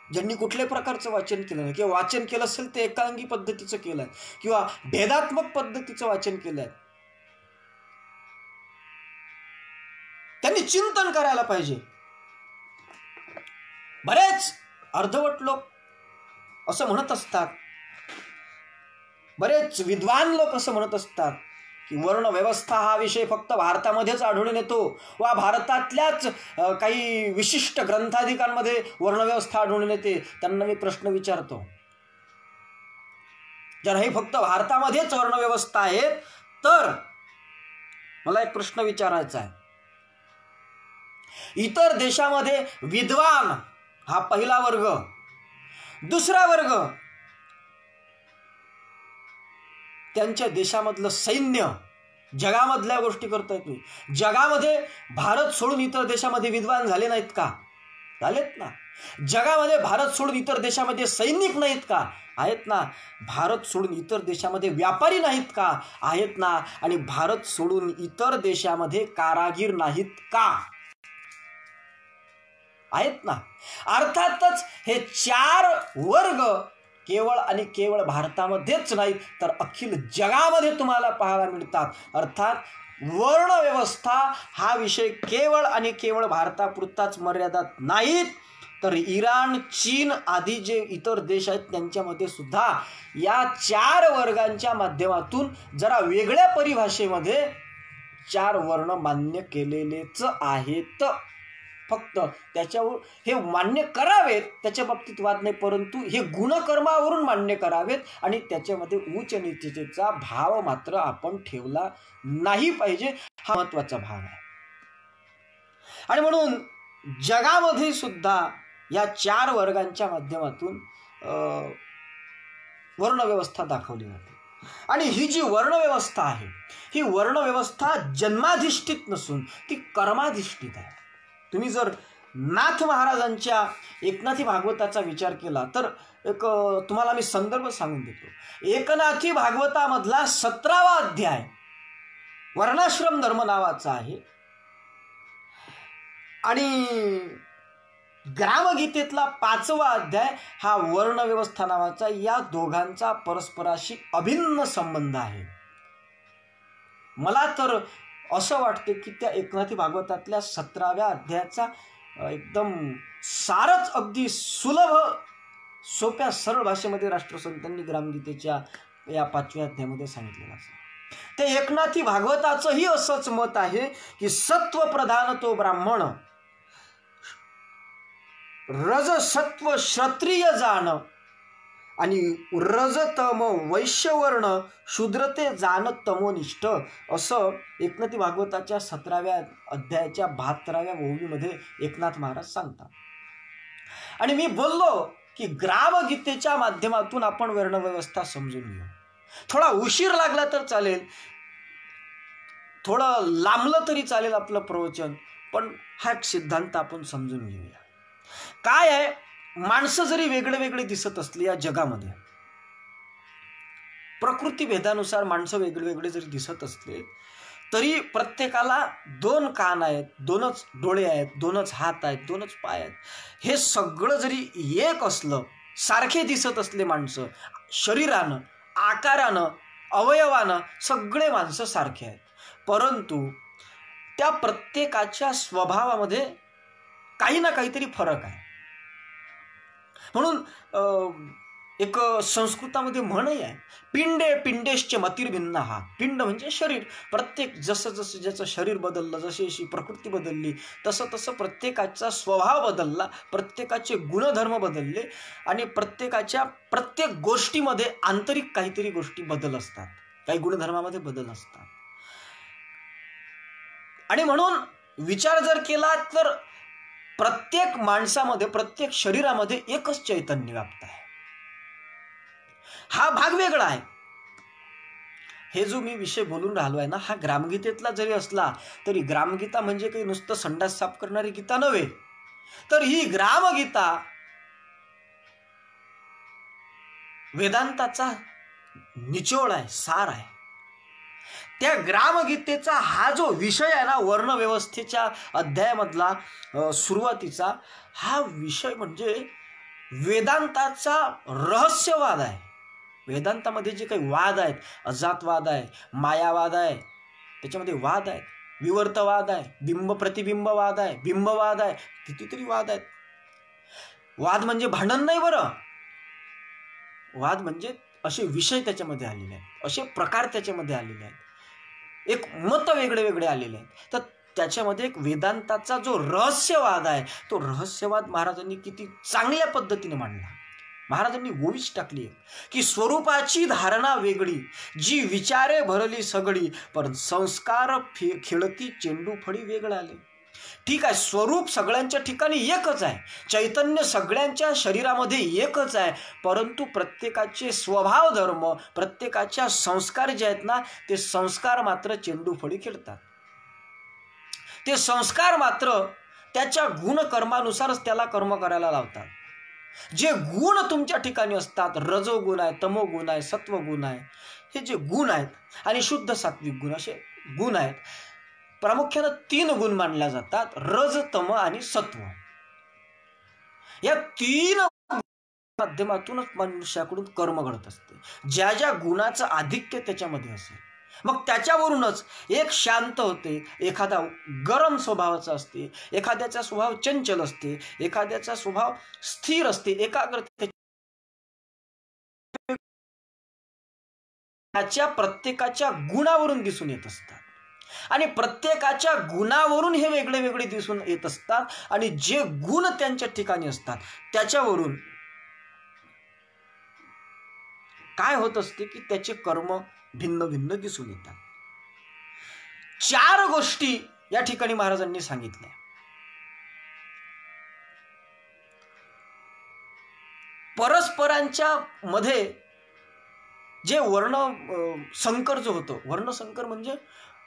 ज्यांनी कुठल्याही प्रकारचं वाचन केलं नाही किंवा वाचन केलं असेल ते एकांगी पद्धतीचं केलंय किंवा भेदात्मक पद्धतीचं वाचन केलंय, त्यांनी चिंतन करायला पाहिजे. बरेच अर्धवट लोक असं म्हणत असतात, बरेच विद्वान लोक असं म्हणत असतात की वर्ण व्यवस्था हा विषय फक्त भारतामध्येच आढळून येतो वा भारतातल्याच काही विशिष्ट ग्रंथाधिकांमध्ये वर्णव्यवस्था आढळून येते. त्यांना मी प्रश्न विचारतो, जर हे फक्त भारतामध्येच वर्णव्यवस्था आहे तर मला एक प्रश्न विचारायचा आहे. इतर देशामध्ये विद्वान हा पहिला वर्ग, दुसरा वर्ग त्यांच्या देशामधलं सैन्य, जगामधल्या गोष्टी करतायत मी. जगामध्ये भारत सोडून इतर देशामध्ये विद्वान झाले नाहीत का? झालेत ना. जगामध्ये भारत सोडून इतर देशामध्ये सैनिक नाहीत का? आहेत ना. भारत सोडून इतर देशामध्ये व्यापारी नाहीत का? आहेत ना. आणि भारत सोडून इतर देशामध्ये कारागीर नाहीत का? आहेत ना. अर्थातच हे चार वर्ग केवळ आणि केवळ भारतामध्येच नाही तर अखिल जगामध्ये तुम्हाला पाहायला मिळतात. अर्थात वर्ण व्यवस्था हा विषय केवळ आणि केवळ भारतापुरताच मर्यादित नाहीत तर इराण, चीन आदी जे इतर देश आहेत त्यांच्यामध्ये सुद्धा या चार वर्गांच्या माध्यमातून जरा वेगळ्या परिभाषेमध्ये चार वर्ण मान्य केलेलेच आहेत. फक्त त्याच्यावर हे मान्य करावेत त्याच्या बाबतीत वाद नाही, परंतु हे गुणकर्मावरून मान्य करावेत आणि त्याच्यामध्ये उच्च नीचतेचा भाव मात्र आपण ठेवला नाही पाहिजे. हा महत्वाचा भाग आहे. आणि म्हणून जगामध्ये सुद्धा या चार वर्गांच्या माध्यमातून वर्णव्यवस्था दाखवली जाते. आणि ही जी वर्णव्यवस्था आहे ही वर्णव्यवस्था जन्माधिष्ठित नसून ती कर्माधिष्ठित आहे. तुम्ही जर नाथ महाराजांच्या एकनाथी भागवताचा विचार केला तर एक तुम्हाला मी संदर्भ सांगून देतो. एकनाथी भागवतामधला 17वा अध्याय वर्णाश्रम धर्म नावाचा आहे आणि ग्रामगीतेतला 5वा अध्याय हा वर्णव्यवस्था नावाचा. या दोघांचा परस्पराशी अभिन्न संबंध आहे. मला तर असं वाटते की त्या एकनाथी भागवतातल्या 17व्या अध्यायाचा एकदम सारच अगदी सुलभ सोप्या सरळ भाषेमध्ये राष्ट्रसंतांनी ग्रामगीतेच्या या 5व्या अध्यायामध्ये सांगितलेलं असं. ते एकनाथी भागवताचंही असंच मत आहे की सत्व प्रधान तो ब्राह्मण, रज सत्व क्षत्रिय जाण आणि रजतम वैश्यवर्ण शूद्रते जाण तमोनिष्ठ असं एकनाथी भागवताच्या 17व्या अध्यायाच्या 72व्या ओळीमध्ये एकनाथ महाराज सांगतात. आणि मी बोललो की ग्रामगीतेच्या माध्यमातून आपण वर्णव्यवस्था समजून घेऊ. थोडा उशीर लागला तर चालेल, थोडं लांबलं तरी चालेल आपलं प्रवचन, पण हा एक सिद्धांत आपण समजून घेऊया. काय आहे, माणसं जरी वेगळे वेगळे दिसत असली या जगामध्ये, प्रकृती भेदानुसार माणसं वेगळे वेगळे जरी दिसत असले तरी प्रत्येकाला 2 कान आहेत, 2च डोळे आहेत, 2च हात आहेत, 2च पाय आहेत. हे सगळं जरी एक असलं, सारखे दिसत असले माणसं शरीरानं, आकारानं, अवयवानं सगळे माणसं सारखे आहेत, परंतु त्या प्रत्येकाच्या स्वभावामध्ये काही ना काहीतरी फरक आहे. म्हणून एक संस्कृतामध्ये म्हणही आहे, पिंडे पिंडेश्च मतिर्भिन्न. हा पिंड म्हणजे शरीर. प्रत्येक जसं जसं ज्याचं शरीर बदललं, जशी जशी प्रकृती बदलली तसं तसं प्रत्येकाचा स्वभाव बदलला, प्रत्येकाचे गुणधर्म बदलले आणि प्रत्येकाच्या प्रत्येक गोष्टीमध्ये आंतरिक काहीतरी गोष्टी बदल असतात, काही गुणधर्मामध्ये बदल असतात. आणि म्हणून विचार जर केला तर प्रत्येक माणसामध्ये, प्रत्येक शरीरामध्ये एकच चैतन्य व्याप्त आहे. हा भाग वेगळा आहे. हे जो मी विषय बोलून राहिलो आहे ना, हा ग्रामगीतेतला जरी असला तरी ग्रामगीता म्हणजे काही नुसतं संडास साफ करणारी गीता नव्हे, तर ही ग्रामगीता वेदांताचा निचोड आहे, सार आहे. त्या ग्रामगीतेचा हा जो विषय आहे ना, वर्णव्यवस्थेच्या अध्यायामधला सुरुवातीचा हा विषय म्हणजे वेदांताचा रहस्यवाद आहे. वेदांतामध्ये जे काही वाद आहेत, अजातवाद आहे, मायावाद आहे, त्याच्यामध्ये वाद आहेत, विवर्तवाद आहे, बिंब प्रतिबिंबवाद आहे, बिंबवाद आहे, कितीतरी वाद आहेत. वाद म्हणजे भांडण नाही बरं, वाद म्हणजे असे विषय त्याच्यामध्ये आलेले आहेत, असे प्रकार त्याच्यामध्ये आलेले आहेत, एक मत वेगळे वेगळे आलेले आहेत. तर त्याच्यामध्ये एक वेदांताचा जो रहस्यवाद आहे, तो रहस्यवाद महाराजांनी किती चांगल्या पद्धतीने मांडला. महाराजांनी गोळीच टाकली की स्वरूपाची धारणा वेगळी, जी विचारे भरली सगळी, पण संस्कार खेळती चेंडू फळी वेगळं आले. ठीक आहे, स्वरूप सगळ्यांच्या ठिकाणी एकच आहे, चैतन्य सगळ्यांच्या शरीरामध्ये एकच आहे, परंतु प्रत्येकाचे स्वभाव धर्म, प्रत्येकाच्या संस्कार जे आहेत ना, ते संस्कार मात्र चेंडू फळी खेळतात. ते संस्कार मात्र त्याच्या गुणकर्मानुसारच त्याला कर्म करायला लावतात. जे गुण तुमच्या ठिकाणी असतात, रजोगुण आहे, तमोगुण आहे, सत्वगुण आहे, हे जे गुण आहेत आणि शुद्ध सात्विक गुण असे गुण आहेत, प्रामुख्याने 3 गुण मानल्या जातात, रज, तम आणि सत्व. या 3 माध्यमातूनच मनुष्याकडून कर्म घडत असते. ज्या ज्या गुणाचं आधिक्य त्याच्यामध्ये असेल, मग त्याच्यावरूनच एक शांत होते, एखादा गरम स्वभावाचा असते, एखाद्याचा स्वभाव चंचल असते, एखाद्याचा स्वभाव स्थिर असते, एकाग्रते त्याच्या प्रत्येकाच्या गुणावरून दिसून येत असतात. आणि प्रत्येकाच्या गुणावरून हे वेगळे वेगळे दिसून येत असतात. आणि जे गुण त्यांच्या ठिकाणी असतात त्याच्यावरून काय होत असते की त्याचे कर्म भिन्न भिन्न दिसून येतात. 4 गोष्टी या ठिकाणी महाराजांनी सांगितल्या. परस्परांच्या मध्ये जे वर्ण संकर जो होतो, वर्णसंकर म्हणजे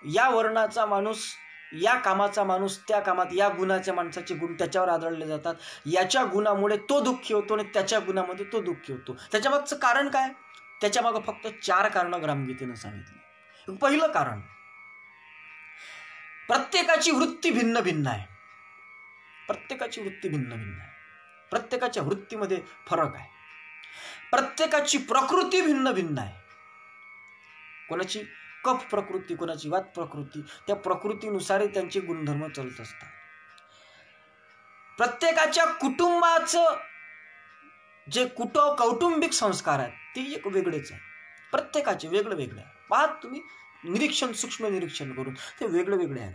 या वर्णाचा माणूस, या कामाचा माणूस त्या कामात, या गुणाच्या माणसाचे गुण त्याच्यावर आढळले जातात, याच्या गुणामुळे तो दुःखी होतो आणि त्याच्या गुणामध्ये तो दुःखी होतो. त्याच्यामागचं कारण काय? त्याच्यामागं फक्त 4 कारणं ग्रामगीतेनं सांगितली. पहिलं कारण, प्रत्येकाची वृत्ती भिन्न भिन्न आहे. प्रत्येकाची वृत्ती भिन्न भिन्न आहे. प्रत्येकाच्या वृत्तीमध्ये फरक आहे. प्रत्येकाची प्रकृती भिन्न भिन्न आहे. कोणाची कफ प्रकृती, कोणाची वात प्रकृती, त्या प्रकृतीनुसारही त्यांचे गुणधर्म चालत असतात. प्रत्येकाच्या कुटुंबाचं जे कौटुंबिक संस्कार आहेत ते एक वेगळेच आहे. प्रत्येकाचे वेगळे वेगळे आहे. पाहत तुम्ही निरीक्षण, सूक्ष्म निरीक्षण करून ते वेगळे वेगळे आहेत.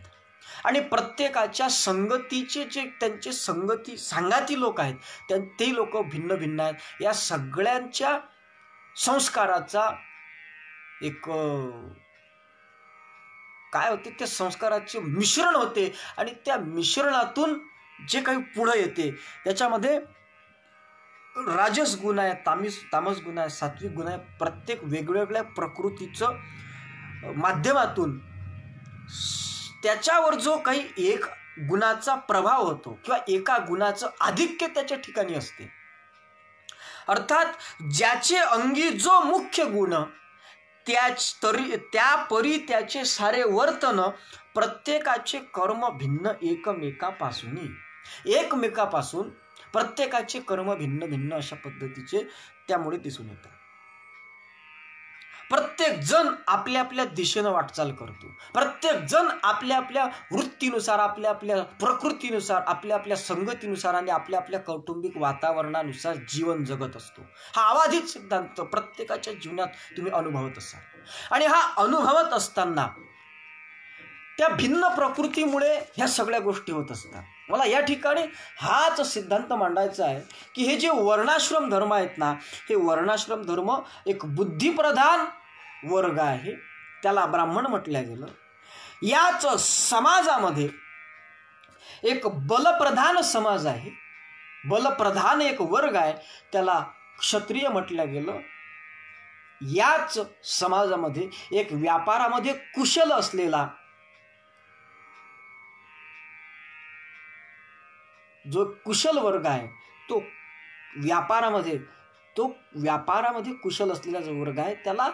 आणि प्रत्येकाच्या संगतीचे जे त्यांचे सांगाती लोक आहेत ते लोक भिन्न भिन्न आहेत. या सगळ्यांच्या संस्काराचा एक काय होते, त्या संस्काराचे मिश्रण होते. आणि त्या मिश्रणातून जे काही पुढे येते त्याच्यामध्ये राजस गुण आहे, तामस गुण आहे, सात्विक गुण आहे. प्रत्येक वेगवेगळ्या प्रकृतीचं माध्यमातून त्याच्यावर जो काही एक गुणाचा प्रभाव होतो किंवा एका गुणाचं आधिक्य त्याच्या ठिकाणी असते. अर्थात ज्याचे अंगी जो मुख्य गुण, त्या परी त्याचे सारे वर्तन, प्रत्येकाचे कर्म भिन्न एकमेकापासून प्रत्येकाचे कर्म भिन्न भिन्न अशा पद्धतीचे त्यामुळे दिसून येतात. प्रत्येक जण आपल्या आपल्या दिशेनं वाटचाल करतो. प्रत्येक जण आपल्या आपल्या वृत्तीनुसार, आपल्या आपल्या प्रकृतीनुसार, आपल्या आपल्या संगतीनुसार आणि आपल्या आपल्या कौटुंबिक वातावरणानुसार जीवन जगत असतो. हा अबाधित सिद्धांत प्रत्येकाच्या जीवनात तुम्ही अनुभवत असाल. आणि हा अनुभवत असताना त्या भिन्न प्रकृतीमुळे ह्या सगळ्या गोष्टी होत असतात. मला या ठिकाणी हाच सिद्धांत मांडायचा आहे की हे जे वर्णाश्रम धर्म आहेत ना, हे वर्णाश्रम धर्म एक बुद्धिप्रधान वर्ग आहे, त्याला ब्राह्मण म्हटलं गेलं. याच समाजामध्ये एक बलप्रधान समाज आहे, बलप्रधान एक वर्ग आहे, त्याला क्षत्रिय म्हटलं गेलं. याच समाजामध्ये एक व्यापारामध्ये कुशल असलेला जो कुशल वर्ग आहे, तो व्यापारामध्ये कुशल असलेला जो वर्ग आहे त्याला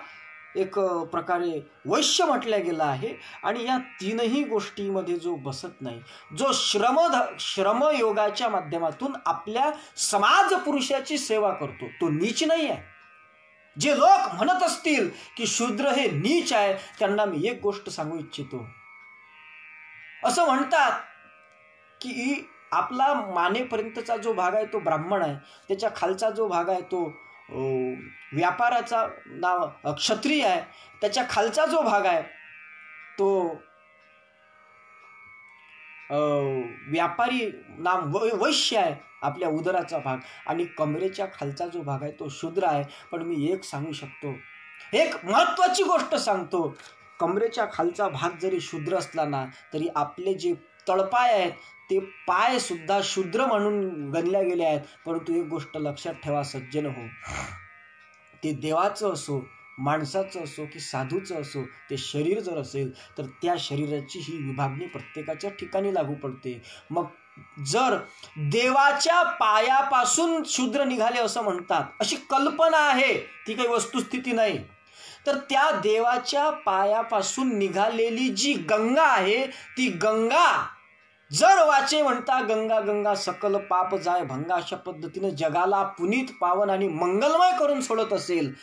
एक प्रकारे वैश्य म्हटलं गेलं आहे. आणि या तीनही गोष्टीमध्ये जो बसत नाही, जो श्रमयोगाच्या माध्यमातून आपल्या समाज पुरुषाची सेवा करतो, तो नीच नाही आहे. जे लोक म्हणत असतील की शूद्र हे नीच आहे, त्यांना मी एक गोष्ट सांगू इच्छितो. असं म्हणतात की आपला मानेपर्यंतचा जो भाग आहे तो ब्राह्मण आहे, त्याच्या खालचा जो भाग आहे तो व्यापाराचा नाव क्षत्रिय आहे, त्याच्या खालचा जो भाग आहे तो व्यापारी नाम वैश्य आहे, आपल्या उदराचा भाग, आणि कमरेच्या खालचा जो भाग आहे तो शूद्र आहे. पण मी एक सांगू शकतो, एक महत्वाची गोष्ट सांगतो, कमरेच्या खालचा भाग जरी शूद्र असला ना, तरी आपले जे तळपाय आहेत ते पाय सुद्धा शूद्र म्हणून गणल्या गेले आहेत. परंतु एक गोष्ट लक्षात ठेवा सज्जन हो, ते देवाचं असो, माणसाचं असो की साधूचं असो, ते शरीर जर असेल तर त्या शरीराची ही विभागणी प्रत्येकाच्या ठिकाणी लागू पडते. मग जर देवाच्या पायापासून शूद्र निघाले असं म्हणतात, अशी कल्पना आहे, ती काही वस्तुस्थिती नाही, तर त्या देवाच्या पायापासून निघालेली जी गंगा आहे, ती गंगा जर वाचे म्हणता गंगा गंगा सकल पाप जाय भंगा, अशा पद्धतीने जगाला पुनीत, पावन आणि मंगलमय करून सोडत असेल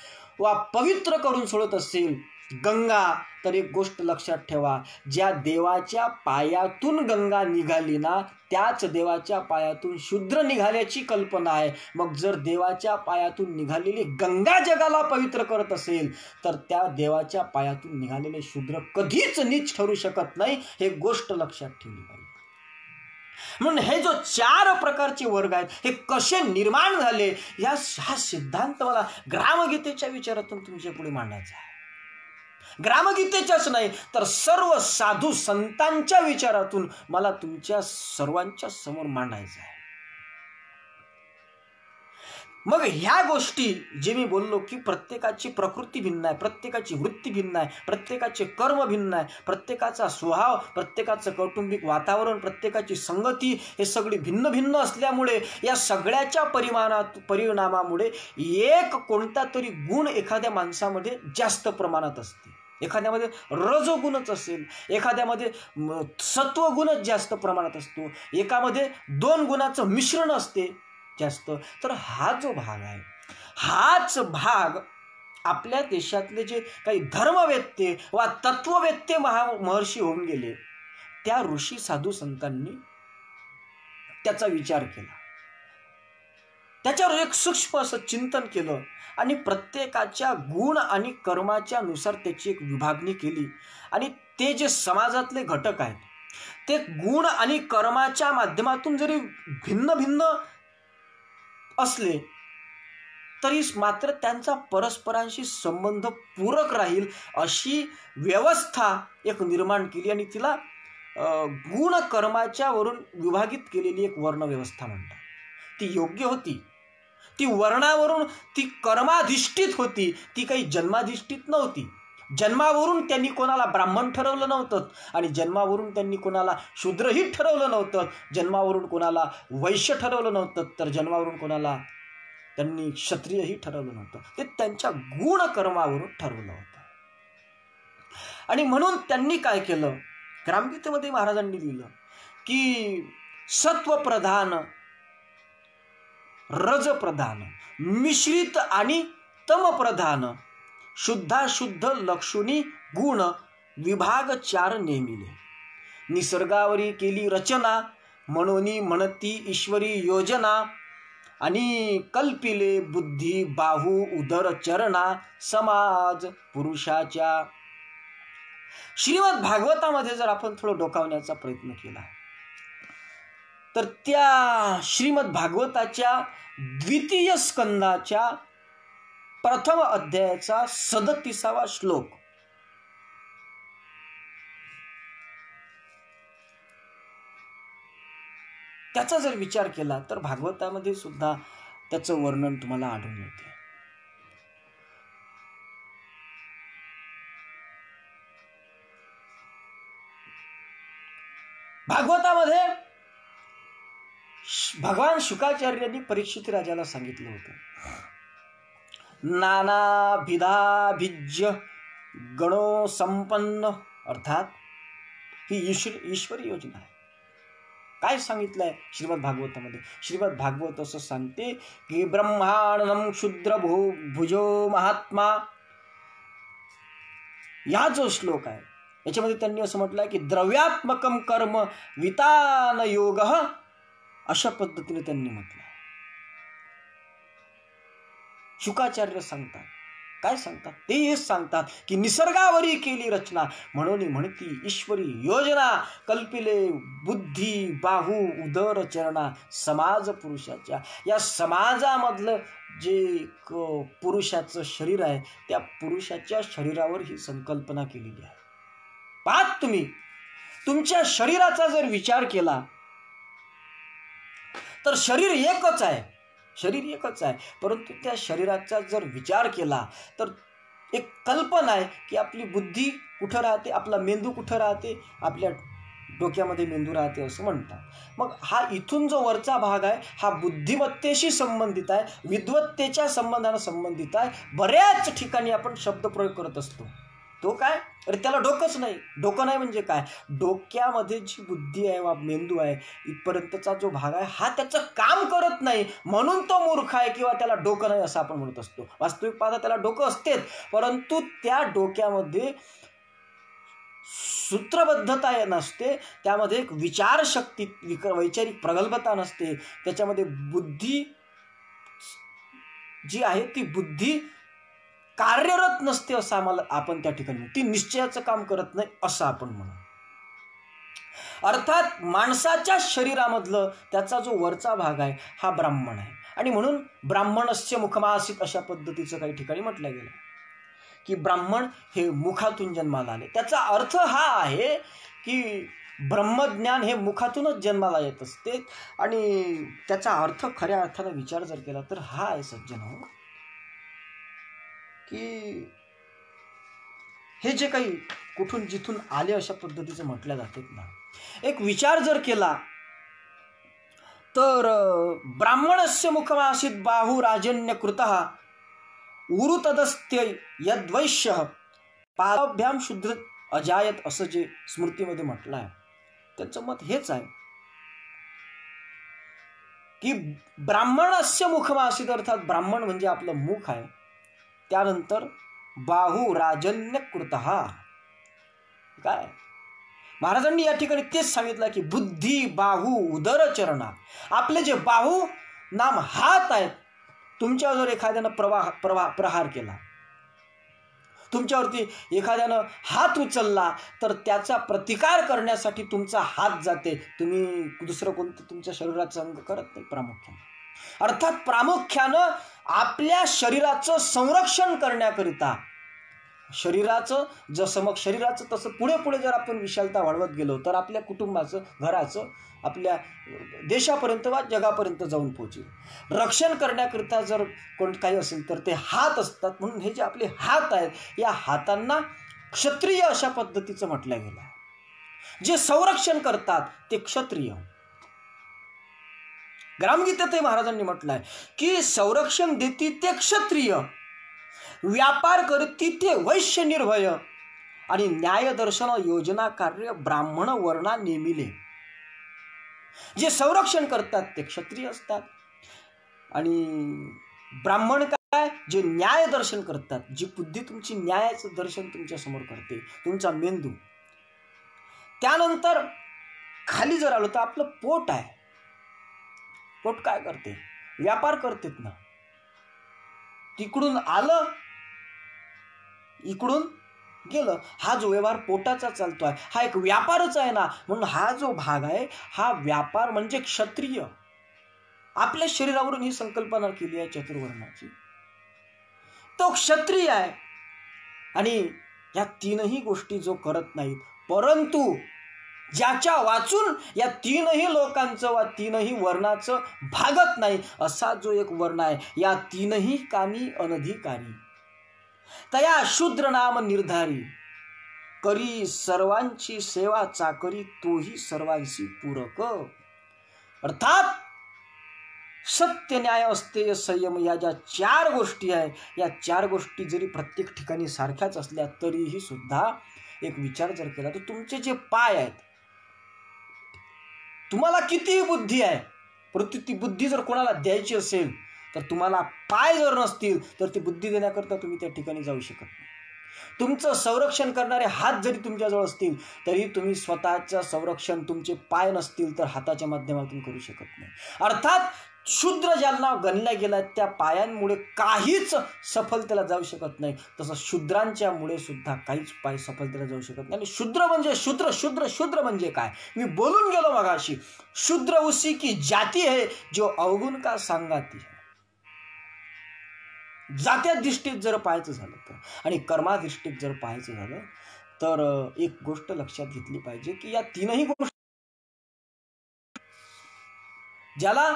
वा पवित्र करून सोडत असेल गंगा, तर एक गोष्ट लक्षात ठेवा, ज्या देवाच्या पायातून गंगा निघाली ना, त्याच देवाच्या पायातून शूद्र निघाल्याची कल्पना आहे. मग जर देवाच्या पायातून निघालेली गंगा जगाला पवित्र करत असेल, तर त्या देवाच्या पायातून निघालेले शूद्र कधीच नीच ठरू शकत नाही. हे गोष्ट लक्षात ठेवली पाहिजे. म्हणून हे जो 4 प्रकारचे वर्ग आहेत, हे कसे निर्माण झाले, हा सिद्धांत मला ग्रामगीतेच्या विचारातून तुमच्या पुढे मांडायचा आहे. ग्रामगीतेच्याच नाही तर सर्व साधू संतांच्या विचारातून मला तुमच्या सर्वांच्या समोर मांडायचं आहे. मग ह्या गोष्टी जे मी बोललो की प्रत्येकाची प्रकृती भिन्न आहे, प्रत्येकाची वृत्ती भिन्न आहे, प्रत्येकाचे कर्म भिन्न आहे, प्रत्येकाचा स्वभाव, प्रत्येकाचं कौटुंबिक वातावरण, प्रत्येकाची संगती, हे सगळी भिन्न भिन्न असल्यामुळे या सगळ्याच्या परिणामामुळे एक कोणता तरी गुण एखाद्या माणसामध्ये जास्त प्रमाणात असते. एखाद्यामध्ये रजोगुणच असेल, एखाद्यामध्ये सत्वगुणच जास्त प्रमाणात असतो, एकामध्ये 2 गुणाचं मिश्रण असते जास्त. तर हा जो भाग आहे, हाच भाग आपल्या देशातले जे काही धर्मवेत्ते वा तत्ववेत्ते महर्षी होऊन गेले, त्या ऋषी साधू संतांनी त्याचा विचार केला, त्याच्यावर एक सूक्ष्म असं चिंतन केलं आणि प्रत्येकाच्या गुण आणि कर्माच्या नुसार त्याची एक विभागणी केली. आणि ते जे समाजातले घटक आहेत, ते गुण आणि कर्माच्या माध्यमातून जरी भिन्न भिन्न असले तरी मात्र त्यांचा परस्परांशी संबंध पूरक राहील अशी व्यवस्था एक निर्माण केली आणि तिला गुण कर्माच्या वरून विभागित केलेली एक वर्णव्यवस्था म्हणतात. ती योग्य होती, ती वर्णावरून, ती कर्माधिष्ठित होती, ती काही जन्माधिष्ठित नव्हती. जन्मावरून त्यांनी कोणाला ब्राह्मण ठरवलं नव्हतं आणि जन्मावरून त्यांनी कोणाला शूद्रही ठरवलं नव्हतं, जन्मावरून कोणाला वैश्य ठरवलं नव्हतं, तर जन्मावरून कोणाला त्यांनी क्षत्रियही ठरवलं नव्हतं. ते त्यांच्या गुण कर्मावरून ठरवलं होतं. आणि म्हणून त्यांनी काय केलं, ग्रामगीतेमध्ये महाराजांनी लिहिलं की सत्वप्रधान, रजप्रधान, मिश्रित आणि तमप्रधान, शुद्धाशुद्ध लक्षुनी गुण विभाग 4 नेमिले. निसर्गावरी केली रचना, म्हणोनी म्हणती ईश्वरी योजना, आणि कल्पिले बुद्धी बाहू उदर चरणा, समाज पुरुषाच्या. श्रीमद भागवतामध्ये जर आपण थोडं डोकावण्याचा प्रयत्न केला तर त्या श्रीमद भागवताच्या 2य स्कंदाच्या 1म अध्यायाचा 37वा श्लोक, त्याचा जर विचार केला तर भागवतामध्ये सुद्धा त्याचं वर्णन तुम्हाला आढळून येते. यामध्ये भगवान शुकाचार्यांनी परीक्षित राजाला सांगितलं होतं, नानाभिधाभिज्य गणो संपन्न, अर्थात ही ईश्वरी योजना आहे. काय सांगितलंय श्रीमद भागवतामध्ये? श्रीमद भागवत असं सांगते की ब्रह्मांडम क्षुद्र भुजो महात्मा. या जो श्लोक आहे याच्यामध्ये त्यांनी असं म्हटलंय की द्रव्यात्मकम कर्म वितान योग, अशा पद्धतीने त्यांनी म्हटलं. शुकाचार्य सांगतात, काय सांगतात? ते हेच सांगतात की निसर्गावरी केली रचना, म्हणून म्हणती ईश्वरी योजना. कल्पिले बुद्धी बाहू उदर चरणा, समाज पुरुषाच्या. या समाजामधलं जे पुरुषाचं शरीर आहे त्या पुरुषाच्या शरीरावर ही संकल्पना केलेली आहे. पाहत तुम्ही तुमच्या शरीराचा जर विचार केला तर शरीर एकच आहे, शरीर एकच आहे, परंतु त्या शरीराचा जर विचार केला तर एक कल्पना आहे की आपली बुद्धी कुठं राहते, आपला मेंदू कुठं राहते, आपल्या डोक्यामध्ये मेंदू राहते असं म्हणतात. मग हा इथून जो वरचा भाग आहे हा बुद्धिमत्तेशी संबंधित आहे, विद्वत्तेच्या संबंधाने संबंधित आहे. बऱ्याच ठिकाणी आपण शब्दप्रयोग करत असतो, तो काय, अरे त्याला डोकंच नाही. डोकं नाही म्हणजे काय? डोक्यामध्ये जी बुद्धी आहे वा मेंदू आहे इथपर्यंतचा जो भाग आहे हा त्याचं काम करत नाही, म्हणून तो मूर्ख आहे किंवा त्याला डोकं नाही असं आपण म्हणत असतो. वास्तविक पाहता त्याला डोकं असतेच, परंतु त्या डोक्यामध्ये सूत्रबद्धता नसते, त्यामध्ये एक विचारशक्ती वैचारिक प्रगल्भता नसते, त्याच्यामध्ये बुद्धी जी आहे ती बुद्धी कार्यरत नसते असं आम्हाला आपण त्या ठिकाणी, ती निश्चयाचं काम करत नाही असं आपण म्हणू. अर्थात माणसाच्या शरीरामधलं त्याचा जो वरचा भाग आहे हा ब्राह्मण आहे, आणि म्हणून ब्राह्मणस्य मुखमासीत अशा पद्धतीचं काही ठिकाणी म्हटलं गेलं की ब्राह्मण हे मुखातून जन्माला आले. त्याचा अर्थ हा आहे की ब्रह्मज्ञान हे मुखातूनच जन्माला येत असते, आणि त्याचा अर्थ खऱ्या अर्थाने विचार जर केला तर हा आहे सज्जन हो की हे जे काही कुठून जिथून आले अशा पद्धतीचं म्हटल्या जाते ना, एक विचार जर केला तर ब्राह्मणस्य मुखमासीत बाहू राजन्य कृतः उरुतदस्त्य यद्वैश्य पादाभ्याम शुद्ध अजायत असं जे स्मृतीमध्ये म्हटलं आहे त्याचं मत हेच आहे की ब्राह्मणस्य मुखमासीत, अर्थात ब्राह्मण म्हणजे आपलं मुख आहे, त्यानंतर बाहू राजन्य कृतः. काय महाराजांनी या ठिकाणी तेच सांगितलं की बुद्धी बाहू उदर चरणा. आपले जे बाहू नाम हात आहेत, तुमच्यावर जर एखाद्यानं प्रहार केला, तुमच्यावरती एखाद्यानं हात उचलला तर त्याचा प्रतिकार करण्यासाठी तुमचा हात जाते, तुम्ही दुसरं कोणतं तुमच्या शरीराचं अंग करत नाही प्रामुख्याने. अर्थात प्रामुख्यानं आपल्या शरीराचं संरक्षण करण्याकरिता, शरीराचं जसं मग शरीराचं तसं पुढे पुढे जर आपण विशालता वाढवत गेलो तर आपल्या कुटुंबाचं, घराचं, आपल्या देशापर्यंत वा जगापर्यंत जाऊन पोहोचेल. रक्षण करण्याकरिता जर कोण काही असेल तर ते हात असतात, म्हणून हे जे आपले हात आहेत या हातांना क्षत्रिय अशा पद्धतीचं म्हटलं गेलं आहे. जे संरक्षण करतात ते क्षत्रिय. ग्रामगीतेतही महाराजांनी म्हटलं आहे की संरक्षण देती ते क्षत्रिय, व्यापार करती ते वैश्य निर्भय, आणि न्यायदर्शन योजना कार्य ब्राह्मण वर्णा नेमिले. जे संरक्षण करतात ते क्षत्रिय असतात, आणि ब्राह्मण काय, जे न्याय दर्शन करतात, जी बुद्धी तुमची न्यायाचं दर्शन तुमच्या समोर करते, तुमचा मेंदू. त्यानंतर खाली जर आलो तर आपलं पोट आहे. पोट काय करते, व्यापार करतेत ना. तिकडून आलं इकडून गेलं, हा जो व्यवहार पोटाचा चालतोय हा एक व्यापारच आहे ना. म्हणून हा जो भाग आहे हा व्यापार म्हणजे क्षत्रिय. आपल्या शरीरावरून ही संकल्पना केली आहे चतुर्वर्णाची, तो क्षत्रिय आहे. आणि या तीनही गोष्टी जो करत नाहीत, परंतु ज्याच्या वाचून या तीनही लोकांचं वा तीनही वर्णाचं भागत नाही असा जो एक वर्ण आहे, या तीनही कामी अनधिकारी, तया शूद्र नाम निर्धारी. करी सर्वांची सेवा चाकरी, तोही सर्वांशी पूरक. अर्थात सत्य, न्याय, अस्तेय, संयम या ज्या 4 गोष्टी आहे, या 4 गोष्टी जरी प्रत्येक ठिकाणी सारख्याच असल्या तरीही सुद्धा एक विचार जर केला तर तुमचे जे पाय आहेत, तुम्हाला कितीही बुद्धी आहे, परंतु ती बुद्धी जर कोणाला द्यायची असेल तर तुम्हाला पाय जर नसतील तर ती बुद्धी देण्याकरता तुम्ही त्या ठिकाणी जाऊ शकत नाही. तुमचं संरक्षण करणारे हात जरी तुमच्याजवळ असतील तरी तुम्ही स्वतःचं संरक्षण तुमचे पाय नसतील तर हाताच्या माध्यमातून करू शकत नाही. अर्थात शूद्र ज्यांना गणल्या गेला त्या पायांमुळे काहीच सफलतेला जाऊ शकत नाही, तसं शूद्रांच्या मुळे सुद्धा काहीच पाय सफलतेला जाऊ शकत नाही. आणि शूद्र म्हणजे शूद्र म्हणजे काय, मी बोलून गेलो मगाशी. शूद्र उसी की जाती है जो अवगुण का सांगाती है. जात्या दृष्टीत जर पाहायचं झालं तर आणि कर्मादृष्टीत जर पाहायचं झालं तर एक गोष्ट लक्षात घेतली पाहिजे की या 3ही गोष्टी, ज्याला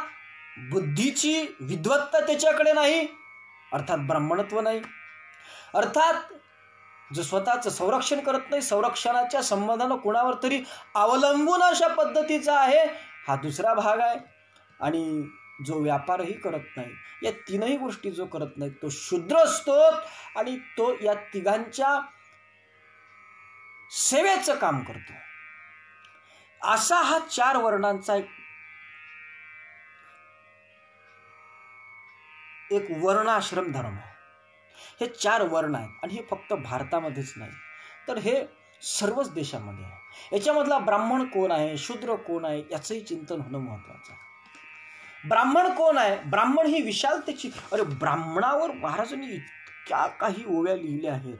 बुद्धीची विद्वत्ता त्याच्याकडे नाही, अर्थात ब्राह्मणत्व नाही, अर्थात जो स्वतःचं संरक्षण करत नाही, संरक्षणाच्या संबंधानं कोणावर तरी अवलंबून अशा पद्धतीचा आहे, हा दुसरा भाग आहे. आणि जो व्यापारही करत नाही, या 3ही गोष्टी जो करत नाही तो शूद्र असतो. आणि तो या 3घांच्या सेवेचं काम करतो. असा हा 4 वर्णांचा एक वर्णाश्रम धर्म आहे. हे 4 वर्ण आहेत आणि हे फक्त भारतामध्येच नाही तर हे सर्वच देशामध्ये आहे. याच्यामधला ब्राह्मण कोण आहे, शूद्र कोण आहे, याचंही चिंतन होणं महत्वाचं आहे. ब्राह्मण कोण आहे, ब्राह्मण ही विशालतेची, अरे ब्राह्मणावर महाराजांनी इतक्या काही ओव्या लिहिल्या आहेत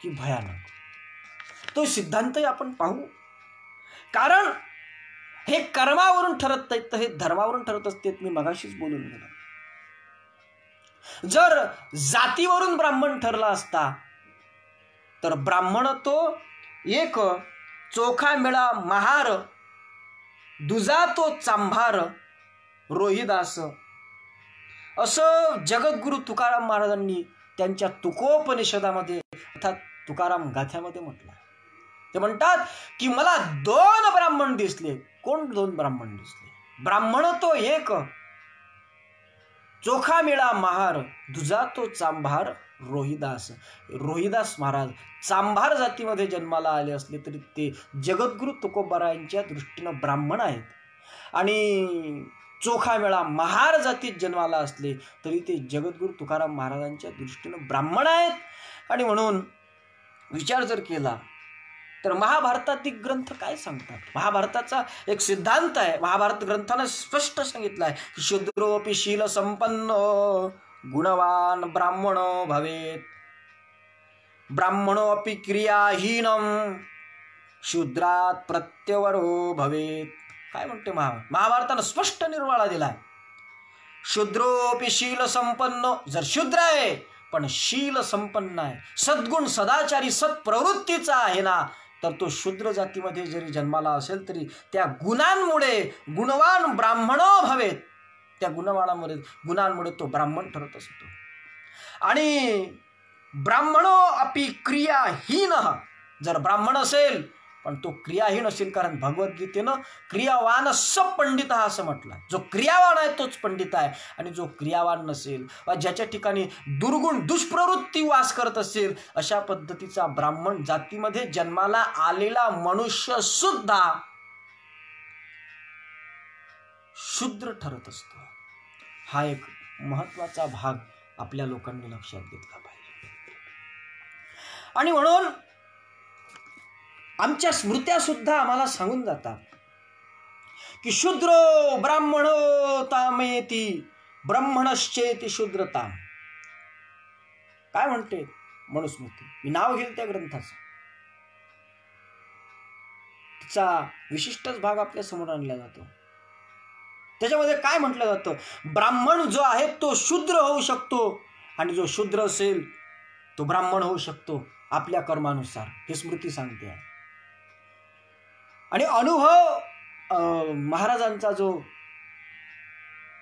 की भयानक. तो सिद्धांतही आपण पाहू, कारण हे कर्मावरून ठरत नाहीत तर हे धर्मावरून ठरत असते. मी मगाशीच बोलून गेलो. जर जातीवरून ब्राह्मण ठरला असता तर ब्राह्मण तो एक चोखा मिळा महार, दुजा तो चांभार, रोहिदास, असं जगद्गुरु तुकाराम महाराजांनी त्यांच्या तुकोपनिषदामध्ये अर्थात तुकाराम गाथ्यामध्ये म्हटलं. ते म्हणतात की मला 2 ब्राह्मण दिसले. कोण 2 ब्राह्मण दिसले? ब्राह्मण तो एक, चोखा मिळा महार, दुजा तो चांभार, रोहिदास. रोहिदास महाराज चांभार जातीमध्ये जन्माला आले असले तरी ते जगद्गुरु तुकोबारायांच्या दृष्टीनं ब्राह्मण आहेत. आणि चोखा मेळा महार जातीत जन्माला असले तरी ते जगद्गुरु तुकाराम महाराजांच्या दृष्टीनं ब्राह्मण आहेत. आणि म्हणून विचार जर केला तर महाभारतातील ग्रंथ काय सांगतात? महाभारताचा एक सिद्धांत आहे. महाभारत ग्रंथानं स्पष्ट सांगितलं आहे की शूद्रोपि शील संपन्न गुणवान ब्राह्मणो भवेत, ब्राह्मणो अपि क्रियाहीनम शूद्रात प्रत्यवरो भवेत. काय म्हणते महाभारतानं स्पष्ट निर्वाळा दिलाय. शूद्रोपि शील संपन्न, जर शूद्र आहे पण शील संपन्न आहे, सद्गुण सदाचारी सत्प्रवृत्तीचा आहे ना, तर तो शूद्र जातीमध्ये जरी जन्माला असेल तरी त्या गुणांमुळे गुणवान ब्राह्मणो भवेत, त्या गुणांमुळे तो ब्राह्मण ठरत असतो. आणि ब्राह्मणो अपि क्रियाहीन, जर ब्राह्मण असेल पण तो क्रियाहीन असेल, कारण भगवद्गीतेनं क्रियावान स पंडित असं म्हटलं. जो क्रियावान आहे तोच पंडित आहे. आणि जो क्रियावान नसेल वा ज्याच्या ठिकाणी दुर्गुण दुष्प्रवृत्ती वास करत असेल अशा पद्धतीचा ब्राह्मण जातीमध्ये जन्माला आलेला मनुष्य सुद्धा शूद्र ठरत असतो. हा एक महत्वाचा भाग आपल्या लोकांनी लक्षात घेतला पाहिजे. आणि म्हणून आमच्या स्मृत्या सुद्धा आम्हाला सांगून जातात की शूद्रो ब्राह्मणो तामेती ब्राह्मणश्चेति शूद्रताम. काय म्हणते मनुस्मृती? मी नाव घेईल त्या ग्रंथाचं, तिचा विशिष्टच भाग आपल्या समोर आणला जातो. त्याच्यामध्ये काय म्हटलं जातं? ब्राह्मण जो आहे तो शूद्र होऊ शकतो आणि जो शूद्र असेल तो ब्राह्मण होऊ शकतो आपल्या कर्मानुसार, हे स्मृती सांगते आहे. आणि अनुभव महाराजांचा जो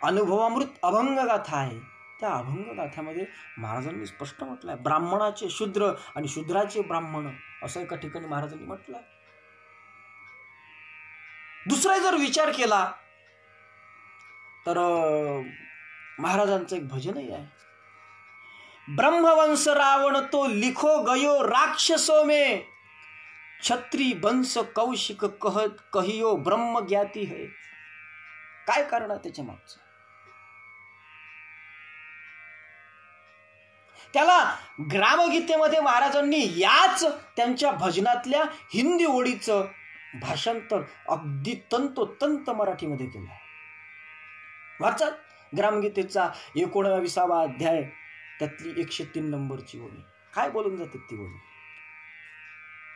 अनुभवामृत अभंग गाथा आहे त्या अभंग गाथ्यामध्ये महाराजांनी स्पष्ट म्हटलं आहे ब्राह्मणाचे शूद्र आणि शूद्राचे ब्राह्मण असं एका ठिकाणी महाराजांनी म्हटलं. दुसरा जर विचार केला तर महाराजांचं एक भजनही आहे. ब्रह्मवंश रावण तो लिखो गयो राक्षसो में, छत्री बंश कौशिक कहियो ब्रह्म ज्ञाती है. काय कारण आहे त्याच्या मागचं? त्याला ग्रामगीतेमध्ये महाराजांनी याच त्यांच्या भजनातल्या हिंदी ओळीचं भाषांतर अगदी तंतोतंत मराठीमध्ये केलं. वाचात ग्रामगीतेचा 19वा अध्याय त्यातली 103 नंबरची ओळी. काय बोलून जाते ती ओळी?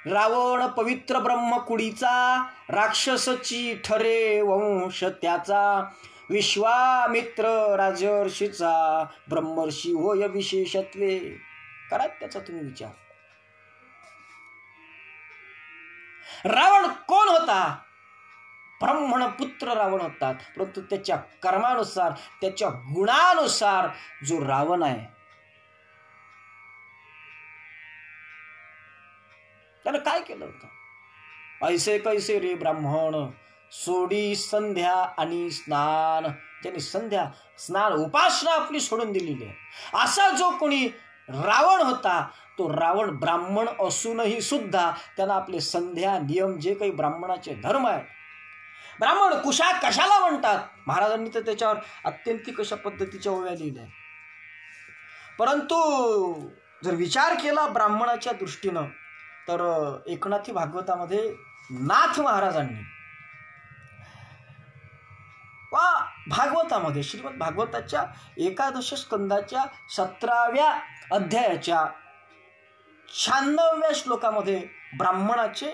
रावण पवित्र ब्रह्मकुडीचा, राक्षसची ठरे वंश त्याचा, विश्वामित्र राजर्षीचा, ब्रह्मर्षी होय विशेषत्वे. करा त्याचा तुम्ही विचार. रावण कोण होता? ब्राह्मण पुत्र रावण होता. परंतु त्याच्या कर्मानुसार, त्याच्या गुणानुसार जो रावण आहे त्यानं काय केलं होतं? ऐसे कैसे रे ब्राह्मण, सोडी संध्या आणि स्नान. ज्यांनी संध्या स्नान उपासना आपली सोडून दिलेली आहे, असा जो कोणी रावण होता, तो रावण ब्राह्मण असूनही सुद्धा त्यानं आपले संध्या नियम, जे काही ब्राह्मणाचे धर्म आहेत. ब्राह्मण कशाला म्हणतात? महाराजांनी तर त्याच्यावर अत्यंत कशा पद्धतीच्या ओव्या लिहिल्या. परंतु जर विचार केला ब्राह्मणाच्या दृष्टीनं तर एकनाथी भागवतामध्ये नाथ महाराजांनी वा भागवतामध्ये श्रीमद भागवताच्या 11 स्कंदाच्या 17व्या अध्यायाच्या 96व्या श्लोकामध्ये ब्राह्मणाचे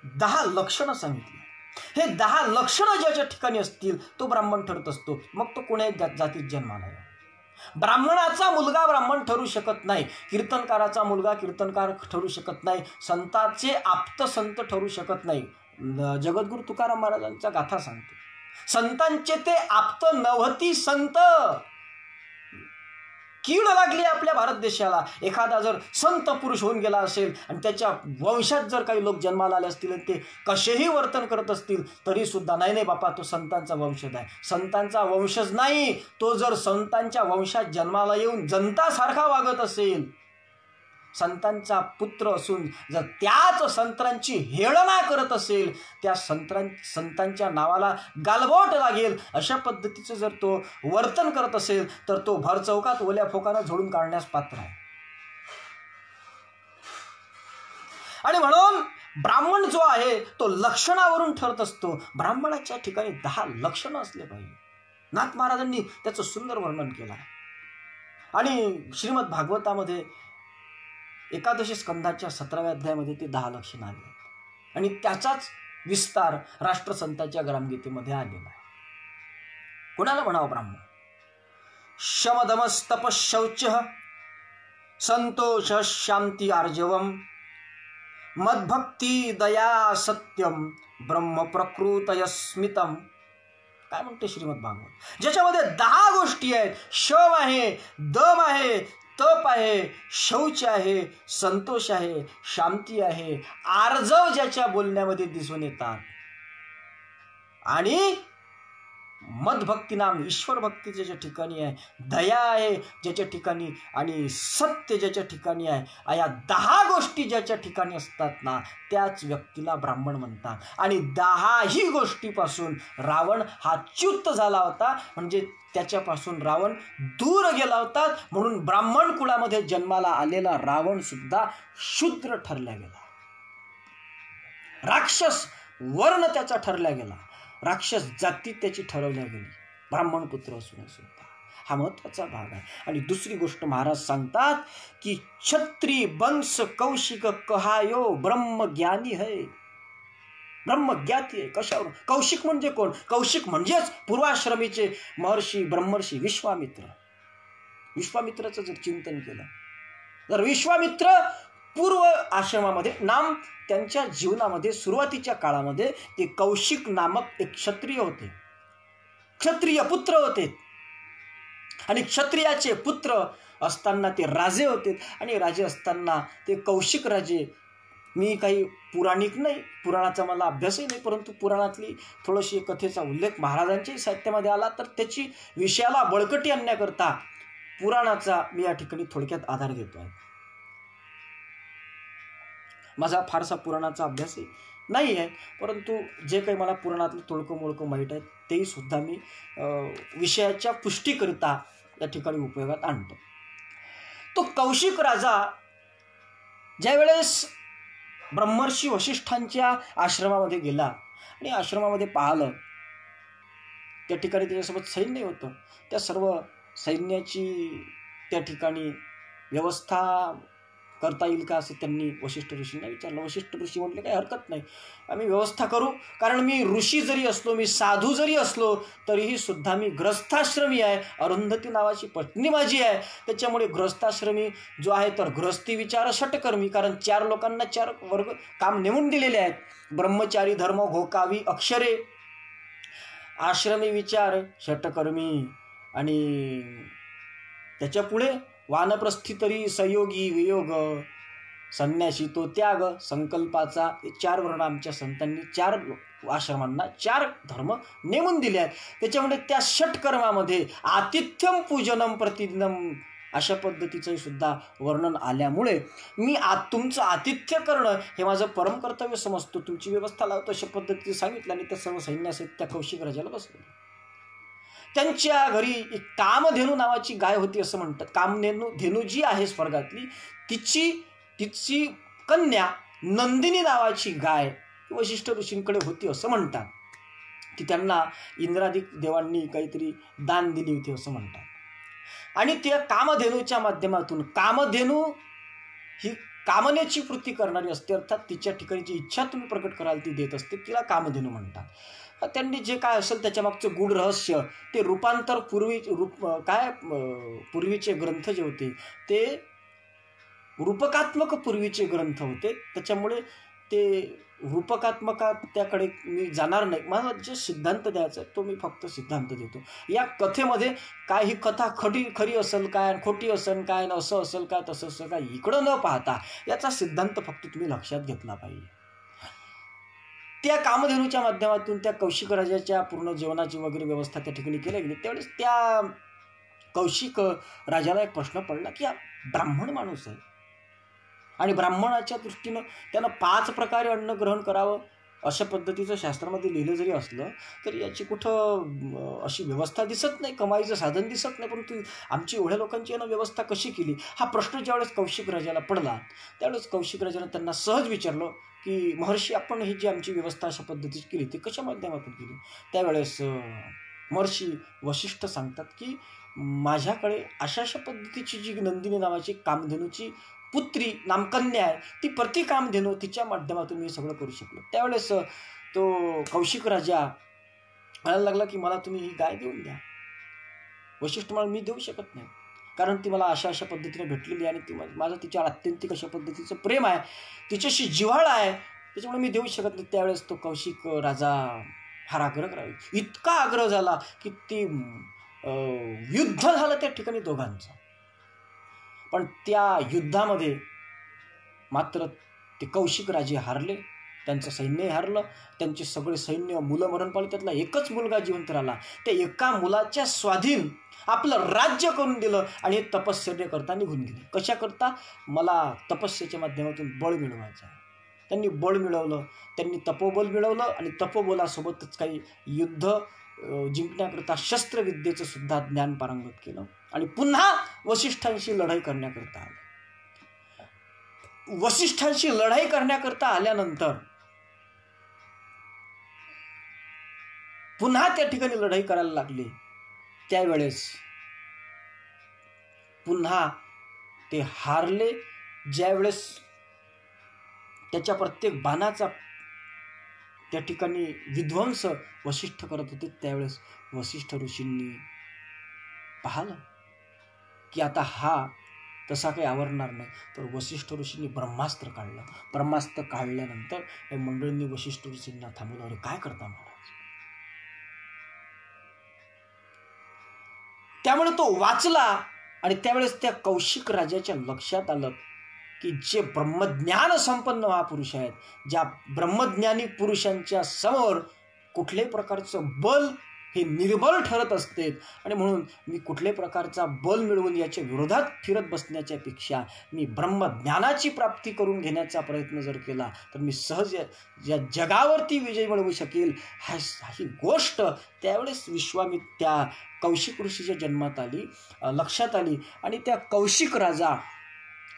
10 लक्षणं सांगितली. हे 10 लक्षणं ज्याच्या ठिकाणी असतील तो ब्राह्मण ठरत असतो. मग तो कोण्याही जातीत जन्माला आहे. ब्राह्मणाचा मुलगा ब्राह्मण ठरू शकत नाही, कीर्तनकाराचा मुलगा कीर्तनकार ठरू शकत नाही, संतांचे आप्त संत ठरू शकत नाही. जगद्गुरु तुकाराम महाराजांचा गाथा सांगते, संतांचे ते आप्त नव्हती संत. कीड लागली आपल्या भारत देशाला. एखादा जर संत पुरुष होऊन गेला असेल आणि त्याच्या वंशात जर काही लोक जन्माला आले असतील आणि ते कसेही वर्तन करत असतील तरी सुद्धा नाही बापा तो संतांचा वंशज आहे. संतांचा वंशज नाही, तो जर संतांच्या वंशात जन्माला येऊन जनतासारखा वागत असेल, संतांचा पुत्र असून जर त्याच संतांची हेळना करत असेल, त्या संतांच्या नावाला गालबोट लागेल अशा पद्धतीचं जर तो वर्तन करत असेल तर तो भर चौकात ओल्या फोकानं झोडून काढण्यास पात्र आहे. आणि म्हणून ब्राह्मण जो आहे तो लक्षणावरून ठरत असतो. ब्राह्मणाच्या ठिकाणी 10 लक्षणं असले पाहिजे. नाथ महाराजांनी त्याचं सुंदर वर्णन केलं आहे. आणि श्रीमद भागवतामध्ये 11 स्कंदाच्या 17व्या अध्यायामध्ये ते 10 लक्षणं आले आहेत. आणि त्याचाच विस्तार राष्ट्रसंताच्या ग्रामगीतेमध्ये आलेला आहे. कोणाला म्हणावं ब्राह्मण? शमदमस्तप शौच संतोष शांती आर्जवम मद्भक्ती दया सत्यम ब्रह्म प्रकृतयस्मितम. काय म्हणते श्रीमद भागवत? ज्याच्यामध्ये 10 गोष्टी आहेत. शम आहे, दम आहे, तप आहे, शौच आहे, संतोष आहे, शांती आहे, आर्जव ज्याच्या बोलण्यामध्ये दिसून येतात, आणि मदभक्ती नाम ईश्वर भक्ती ज्याच्या ठिकाणी आहे, दया आहे ज्याच्या ठिकाणी, आणि सत्य ज्याच्या ठिकाणी आहे, या 10 गोष्टी ज्याच्या ठिकाणी असतात ना त्याच व्यक्तीला ब्राह्मण म्हणतात. आणि 10ही गोष्टीपासून रावण हा च्युत झाला होता, म्हणजे त्याच्यापासून रावण दूर गेला होता. म्हणून ब्राह्मण कुळामध्ये जन्माला आलेला रावण सुद्धा शूद्र ठरला गेला. राक्षस वर्ण त्याचा ठरला गेला, राक्षस जाती त्याची ठरवल्या गेली, ब्राह्मण पुत्र असून सुद्धा. हा महत्वाचा भाग आहे. आणि दुसरी गोष्ट महाराज सांगतात की छत्री वंश कौशिक कहायो ब्रह्मज्ञानी है. ब्रह्मज्ञाती आहे. कशावरून? कौशिक म्हणजे कोण? कौशिक म्हणजेच पूर्वाश्रमीचे महर्षी ब्रह्मर्षी विश्वामित्र. विश्वामित्राचं जर चिंतन केलं तर विश्वामित्र पूर्व आश्रमामध्ये नाम त्यांच्या जीवनामध्ये सुरुवातीच्या काळामध्ये ते कौशिक नामक एक क्षत्रिय होते, क्षत्रिय पुत्र होते. आणि क्षत्रियाचे पुत्र असताना ते राजे होते आणि राजे असताना ते कौशिक राजे. मी काही पुराणिक नाही, पुराणाचा मला अभ्यासही नाही, परंतु पुराणातली थोडीशी कथेचा उल्लेख महाराजांच्याही साहित्यामध्ये आला तर त्याची विषयाला बळकटी आणण्याकरता पुराणाचा मी या ठिकाणी थोडक्यात आधार घेतो आहे. माझा फारसा पुराणाचा अभ्यासही नाही आहे, परंतु जे काही मला पुराणातलं थोडकं मोडकं माहीत आहे तेही सुद्धा मी विषयाच्या पुष्टीकरिता या ठिकाणी उपयोगात आणतो. तो कौशिक राजा ज्यावेळेस ब्रह्मर्षी वशिष्ठांच्या आश्रमामध्ये गेला आणि आश्रमामध्ये पाहिलं, त्या ठिकाणी त्याच्यासोबत सैन्य होतं. त्या सर्व सैन्याची त्या ठिकाणी व्यवस्था करता येईल का असं त्यांनी वशिष्ठ ऋषींना विचारलं. वशिष्ठ ऋषी म्हटले काही हरकत नाही, आम्ही व्यवस्था करू, कारण मी ऋषी जरी असलो, मी साधू जरी असलो तरीही सुद्धा मी ग्रस्थाश्रमी आहे. अरुंधती नावाची पत्नी माझी आहे, त्याच्यामुळे ग्रस्थाश्रमी जो आहे तर ग्रस्ती विचार षटकर्मी, कारण 4 लोकांना 4 वर्ग काम नेमून दिलेले आहेत. ब्रह्मचारी धर्म घोकावी अक्षरे, आश्रमी विचार षटकर्मी, आणि त्याच्या पुढे वानप्रस्थी तरी संयोगी वियोग, संन्यासी तो त्याग, संकल्पाचा. हे 4 वर्ण आमच्या संतांनी 4 आश्रमांना 4 धर्म नेमून दिले आहेत. त्याच्यामुळे त्या षटकर्मामध्ये आतिथ्यम पूजनम प्रतिदिनम अशा पद्धतीचं सुद्धा वर्णन आल्यामुळे मी तुमचं आतिथ्य करणं हे माझं परम कर्तव्य समजतो, तुमची व्यवस्था लावतो अशा पद्धतीने सांगितलं. आणि त्या सर्व सैन्यासहित त्या कौशिक राजाला बसवलं. त्यांच्या घरी एक कामधेनू नावाची गाय होती असं म्हणतात. कामधेनू जी आहे स्वर्गातली, तिची कन्या नंदिनी नावाची गाय वशिष्ठ ऋषींकडे होती असं म्हणतात, की त्यांना इंद्रादिक देवांनी काहीतरी दान दिली होती असं म्हणतात. आणि त्या कामधेनूच्या माध्यमातून, कामधेनू ही कामनेची पूर्ती करणारी असते, अर्थात तिच्या ठिकाणी जी इच्छा तुम्ही प्रकट कराल ती देत असते, तिला कामधेनू म्हणतात. त्यांनी जे काय असेल त्याच्यामागचं गूढ रहस्य, ते रूपांतर पूर्वीचे ग्रंथ जे होते ते रूपकात्मक पूर्वीचे ग्रंथ होते, त्याच्यामुळे ते रूपकात्मकात त्याकडे मी जाणार नाही. मला जे सिद्धांत द्यायचा तो मी फक्त सिद्धांत देतो. या कथेमध्ये काय ही कथा खरी असेल काय, खोटी असेल काय, असं असेल काय, तसं असेल काय, इकडं न पाहता याचा सिद्धांत फक्त तुम्ही लक्षात घेतला पाहिजे. त्या कामधेनूच्या माध्यमातून त्या कौशिक राजाच्या पूर्ण जेवणाची वगैरे व्यवस्था त्या ठिकाणी केली गेली. त्यावेळेस त्या कौशिक राजाला एक प्रश्न पडला की हा ब्राह्मण माणूस आहे आणि ब्राह्मणाच्या दृष्टीनं त्यानं 5 प्रकारे अन्न ग्रहण करावं अशा पद्धतीचं शास्त्रामध्ये लिहिलं जरी असलं तरी याची कुठं अशी व्यवस्था दिसत नाही, कमाईचं साधन दिसत नाही. परंतु आमची एवढ्या लोकांची यानं व्यवस्था कशी केली, हा प्रश्न ज्यावेळेस कौशिक राजाला पडला त्यावेळेस कौशिक राजानं त्यांना सहज विचारलं की महर्षी, आपण ही जी आमची व्यवस्था अशा पद्धतीची केली ती कशा माध्यमातून केली. त्यावेळेस महर्षी वशिष्ठ सांगतात की माझ्याकडे अशा पद्धतीची जी नंदिनी नावाची कामधेनूची पुत्री नामकन्या आहे, ती प्रति कामधेनू तिच्या माध्यमातून मी सगळं करू शकलो. त्यावेळेस तो कौशिक राजा म्हणायला लागला की मला तुम्ही ही गाय देऊन द्या. वशिष्ठ मला मी देऊ शकत नाही, कारण ती मला अशा पद्धतीने भेटलेली आहे आणि ती माझं तिच्यावर अत्यंतिक अशा पद्धतीचं प्रेम आहे, तिच्याशी जिव्हाळा आहे, त्याच्यामुळे मी देऊ शकत नाही. त्यावेळेस तो कौशिक राजा फार आग्रह करावा, इतका आग्रह झाला की ती युद्ध झालं त्या ठिकाणी दोघांचं. पण त्या युद्धामध्ये मात्र ते कौशिक राजे हारले, त्यांचं सैन्य हारलं, त्यांचे सगळे सैन्य मुलं मरण पावले. त्यातला एकच मुलगा जिवंत राहिला. त्या एका मुलाच्या स्वाधीन आपलं राज्य करून दिलं आणि तपश्चर्या करता निघून गेले. कशा करता, मला तपस्येच्या माध्यमातून बळ मिळवायचं आहे. त्यांनी बळ मिळवलं, त्यांनी तपोबल मिळवलं आणि तपोबलासोबतच काही युद्ध जिंकण्याकरता शस्त्रविद्येचं सुद्धा ज्ञान पारंगत केलं आणि पुन्हा वशिष्ठांशी लढाई करण्याकरता आले. वशिष्ठांशी लढाई करण्याकरता आल्यानंतर पुन्हा त्या ठिकाणी लढाई करायला लागली. त्यावेळेस पुन्हा ते हारले. ज्यावेळेस त्याच्या प्रत्येक बाणाचा त्या ठिकाणी विध्वंस वशिष्ठ करत होते, त्यावेळेस वशिष्ठ ऋषींनी पाहिलं की आता हा तसा काही आवरणार नाही, तर वशिष्ठ ऋषींनी ब्रह्मास्त्र काढलं. ब्रह्मास्त्र काढल्यानंतर या मंडळींनी वशिष्ठ ऋषींना थांबवलं. अरे काय करता महाराज, त्यामुळे तो वाचला आणि त्यावेळेस त्या कौशिक राजाच्या लक्षात आलं की जे ब्रह्मज्ञान संपन्न महापुरुष आहेत, ज्या ब्रह्मज्ञानी पुरुषांच्या समोर कुठल्याही प्रकारचं बल हे निर्बल ठरत असते आणि म्हणून मी कुठल्याही प्रकारचा बल मिळवून याच्या विरोधात फिरत बसण्याच्या पेक्षा मी ब्रह्मज्ञानाची प्राप्ती करून घेण्याचा प्रयत्न जर केला तर मी सहज या जगावरती विजय मिळवू शकेल. ही गोष्ट त्यावेळेस त्या कौशिक ऋषीच्या जन्मात आली, लक्षात आली आणि त्या कौशिक राजा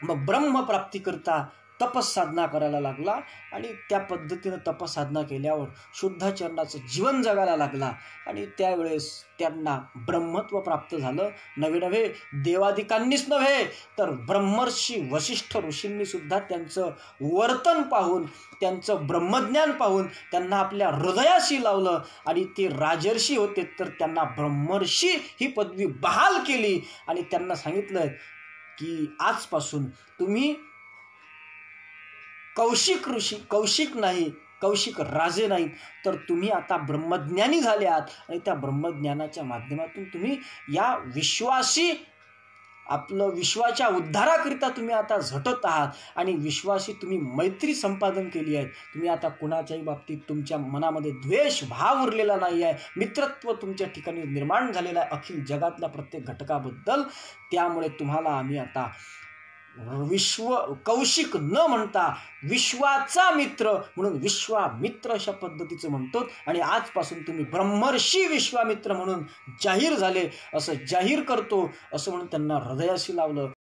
मग ब्रह्मप्राप्तीकरता तपसाधना करायला लागला आणि त्या पद्धतीनं तपसाधना केल्यावर शुद्धाचरणाचं जीवन जगायला लागला आणि त्यावेळेस त्यांना ब्रह्मत्व प्राप्त झालं. नवे देवादिकांनीच नव्हे तर ब्रह्मर्षी वसिष्ठ ऋषींनी सुद्धा त्यांचं वर्तन पाहून, त्यांचं ब्रह्मज्ञान पाहून त्यांना आपल्या हृदयाशी लावलं आणि ते राजर्षी होते तर त्यांना ब्रह्मर्षी ही पदवी बहाल केली आणि त्यांना सांगितलं की आजपासून तुम्ही कौशिक ऋषी, कौशिक नाही, कौशिक राजे नाहीत, तर तुम्ही आता ब्रह्मज्ञानी झाले आहात आणि त्या ब्रह्मज्ञानाच्या माध्यमातून तुम्ही या विश्वाशी आपलं विश्वाच्या उद्धाराकरिता तुम्ही आता झटत आहात आणि विश्वाशी तुम्ही मैत्री संपादन केली आहे. तुम्ही आता कुणाच्याही बाबतीत तुमच्या मनामध्ये द्वेष भाव उरलेला नाही आहे, मित्रत्व तुमच्या ठिकाणी निर्माण झालेलं आहे अखिल जगातल्या प्रत्येक घटकाबद्दल. त्यामुळे तुम्हाला आम्ही आता कौशिक न म्हणता विश्वाचा मित्र म्हणून विश्वामित्र अशा पद्धतीचं म्हणतो आणि आजपासून तुम्ही ब्रह्मर्षी विश्वामित्र म्हणून जाहीर झाले असं जाहीर करतो असं म्हणून त्यांना हृदयाशी लावलं.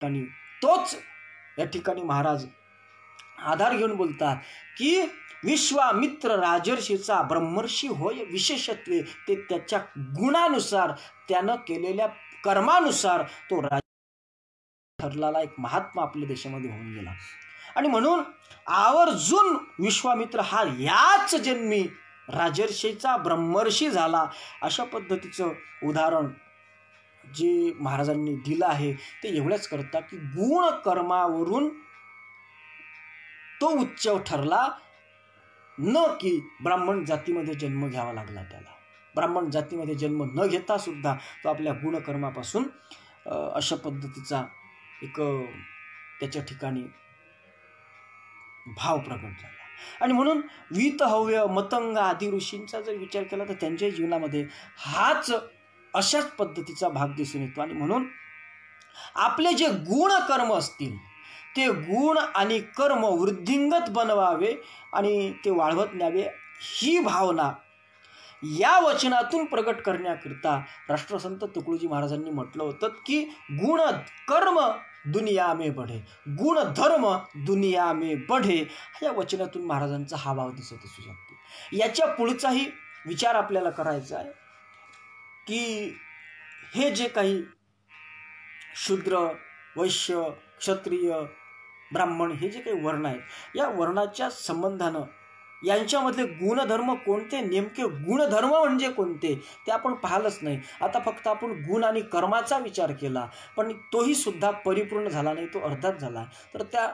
आणि तोच या ठिकाणी महाराज आधार घेऊन बोलतात की विश्वामित्र राजर्षीचा ब्रह्मर्षी होय विशेषत्वे, ते त्याच्या गुणानुसार त्यानं केलेल्या कर्मानुसार तो ठरलेला एक महात्मा आपल्या देशामध्ये होऊन गेला. आणि म्हणून आवर्जून विश्वामित्र हा याच जन्मी राजर्षीचा ब्रह्मर्षी झाला अशा पद्धतीचं उदाहरण जे महाराजांनी दिलं आहे ते एवढंच करता की गुण कर्मावरून तो उच्च ठरला, न की ब्राह्मण जातीमध्ये जन्म घ्यावा लागला त्याला. ब्राह्मण जातीमध्ये जन्म न घेता सुद्धा तो आपल्या गुणकर्मापासून अशा पद्धतीचा एक त्याच्या ठिकाणी भाव प्रकट झाला. आणि म्हणून वीतहव्य, मतंग आदी ऋषींचा जर विचार केला तर त्यांच्या जीवनामध्ये हाच अशाच पद्धतीचा भाग दिसून येतो. आणि म्हणून आपले जे गुण कर्म असतील ते गुण आणि कर्म वृद्धिंगत बनवावे आणि ते वाढवत न्यावे ही भावना या वचनातून प्रकट करण्याकरिता राष्ट्रसंत तुकडोजी महाराजांनी म्हटलं होतं की गुण कर्म दुनिया में बढ़े, गुण धर्म दुनिया में बढ़े. या वचनातून महाराजांचा हा भाव दिसत असू शकतो. याच्या पुढचाही विचार आपल्याला करायचा आहे की हे जे काही शूद्र, वैश्य, क्षत्रिय, ब्राह्मण हे जे काही वर्ण आहेत या वर्णाच्या संबंधानं यांच्यामधले गुणधर्म कोणते, नेमके गुणधर्म म्हणजे कोणते ते आपण पाहिलंच नाही. आता फक्त आपण गुण आणि कर्माचा विचार केला पण तोही सुद्धा परिपूर्ण झाला नाही, तो अर्धाच झाला. तर त्या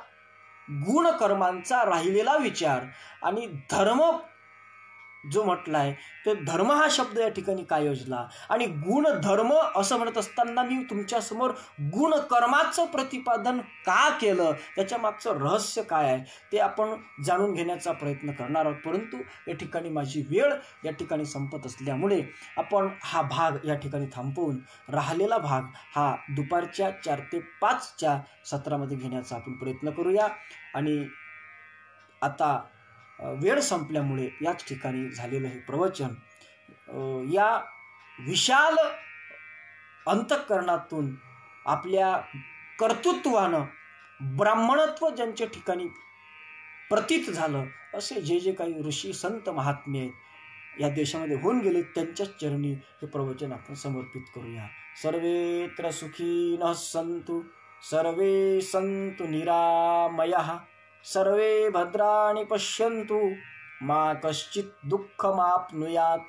गुणकर्मांचा राहिलेला विचार आणि धर्म जो म्हटलाय तो धर्म हा शब्द या ठिकाणी काय योजला आणि गुण धर्म असं म्हणत असताना मी तुमच्यासमोर गुणकर्माचं प्रतिपादन का केलं, त्याच्या मागचं रहस्य काय आहे ते आपण जाणून घेण्याचा प्रयत्न करणार आहोत. परंतु या ठिकाणी माझी वेळ या ठिकाणी संपत असल्यामुळे आपण हा भाग या ठिकाणी थांबवून राहिलेला भाग हा दुपारच्या 4 ते 5च्या सत्रामध्ये घेण्याचा आपण प्रयत्न करूया. आणि आता वेळ संपल्यामुळे याच ठिकाणी झालेलं हे प्रवचन या विशाल अंतःकरणातून आपल्या कर्तृत्वानं ब्राह्मणत्व ज्यांच्या ठिकाणी प्रतीत झालं असे जे जे काही ऋषी संत महात्मे आहेत या देशामध्ये होऊन गेले त्यांच्याच चरणी हे प्रवचन आपण समर्पित करूया. सर्वेत्र सुखीनः सन्तु, सर्वे सन्तु निरामयाः, सर्वे भद्राणि पश्यन्तु, मा कश्चित् दुःखमाप्नुयात्.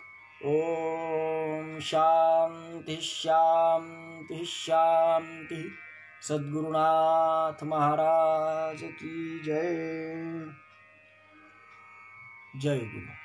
ओम शांति शांति शांति. सद्गुरुनाथ महाराज की जय. जय गुरु.